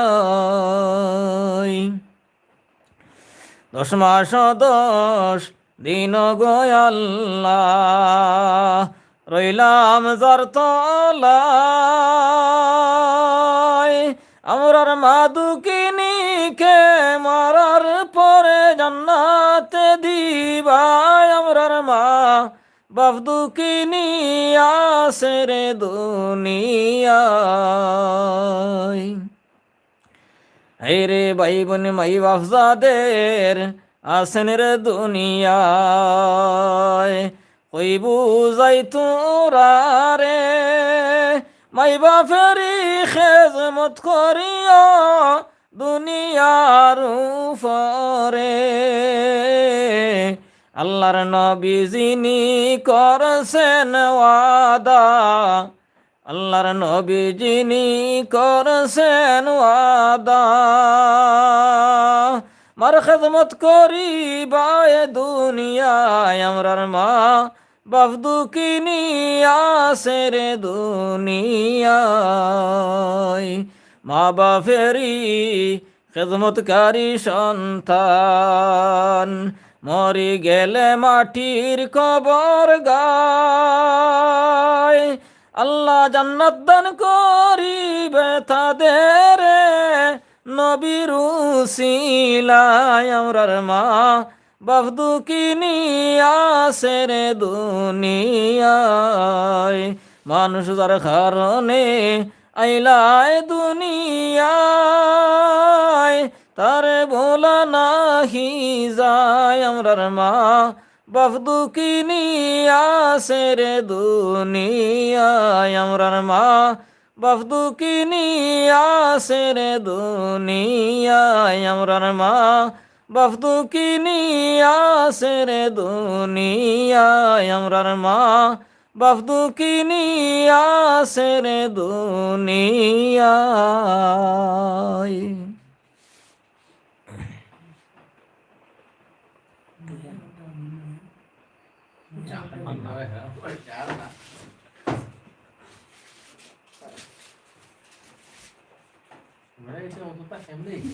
10 মাস 10 দিন গয়াল্লাহ রইলাম যার তলায় আমরার মাদুকিনীকে মারার পরে জান্নাতে দিবাই আমরার মা বাফদুকিনি আসে রে দুনিয়ায় এই রে ভাই বোন মাই বাফজাদের আসেন রে দুনিয়ায় কই বুঝাই তোরা রে মাই বাফেরি খেজমত করিয়া দুনিয়ার উপরে আল্লাহর নবী যিনি করছেন ওয়াদা আল্লাহর নবী যিনি করছেন ওয়াদা মার খেদমত করিবা এ দুনিয়ায় আমরার মা বাফদুকিনি আসে রে দুনিয়ায় মা বাপেরি খেদমতকারী সন্তান মরি গেলে মাটির কবর গায় আল্লাহ জান্নাত দান করিবে তাদের নবীর উসিলায় আমরার মা বাফদুকিনি আসে রে দুনিয়ায় মানুষ যার কারণে আইলায় দুনিয়ায় তারে বলা নাহি যায় আমরার মা বাফদুকিনি আসে রে দুনিয়ায় আমরার মা বাফদুকিনি আসে রে দুনিয়ায় আমরার মা বাফদুকিনি আসে রে দুনিয়ায় আমরার মা বাফদুকিনি আসে রে দুনিয়ায় Mereka itu untuk tak sembelih.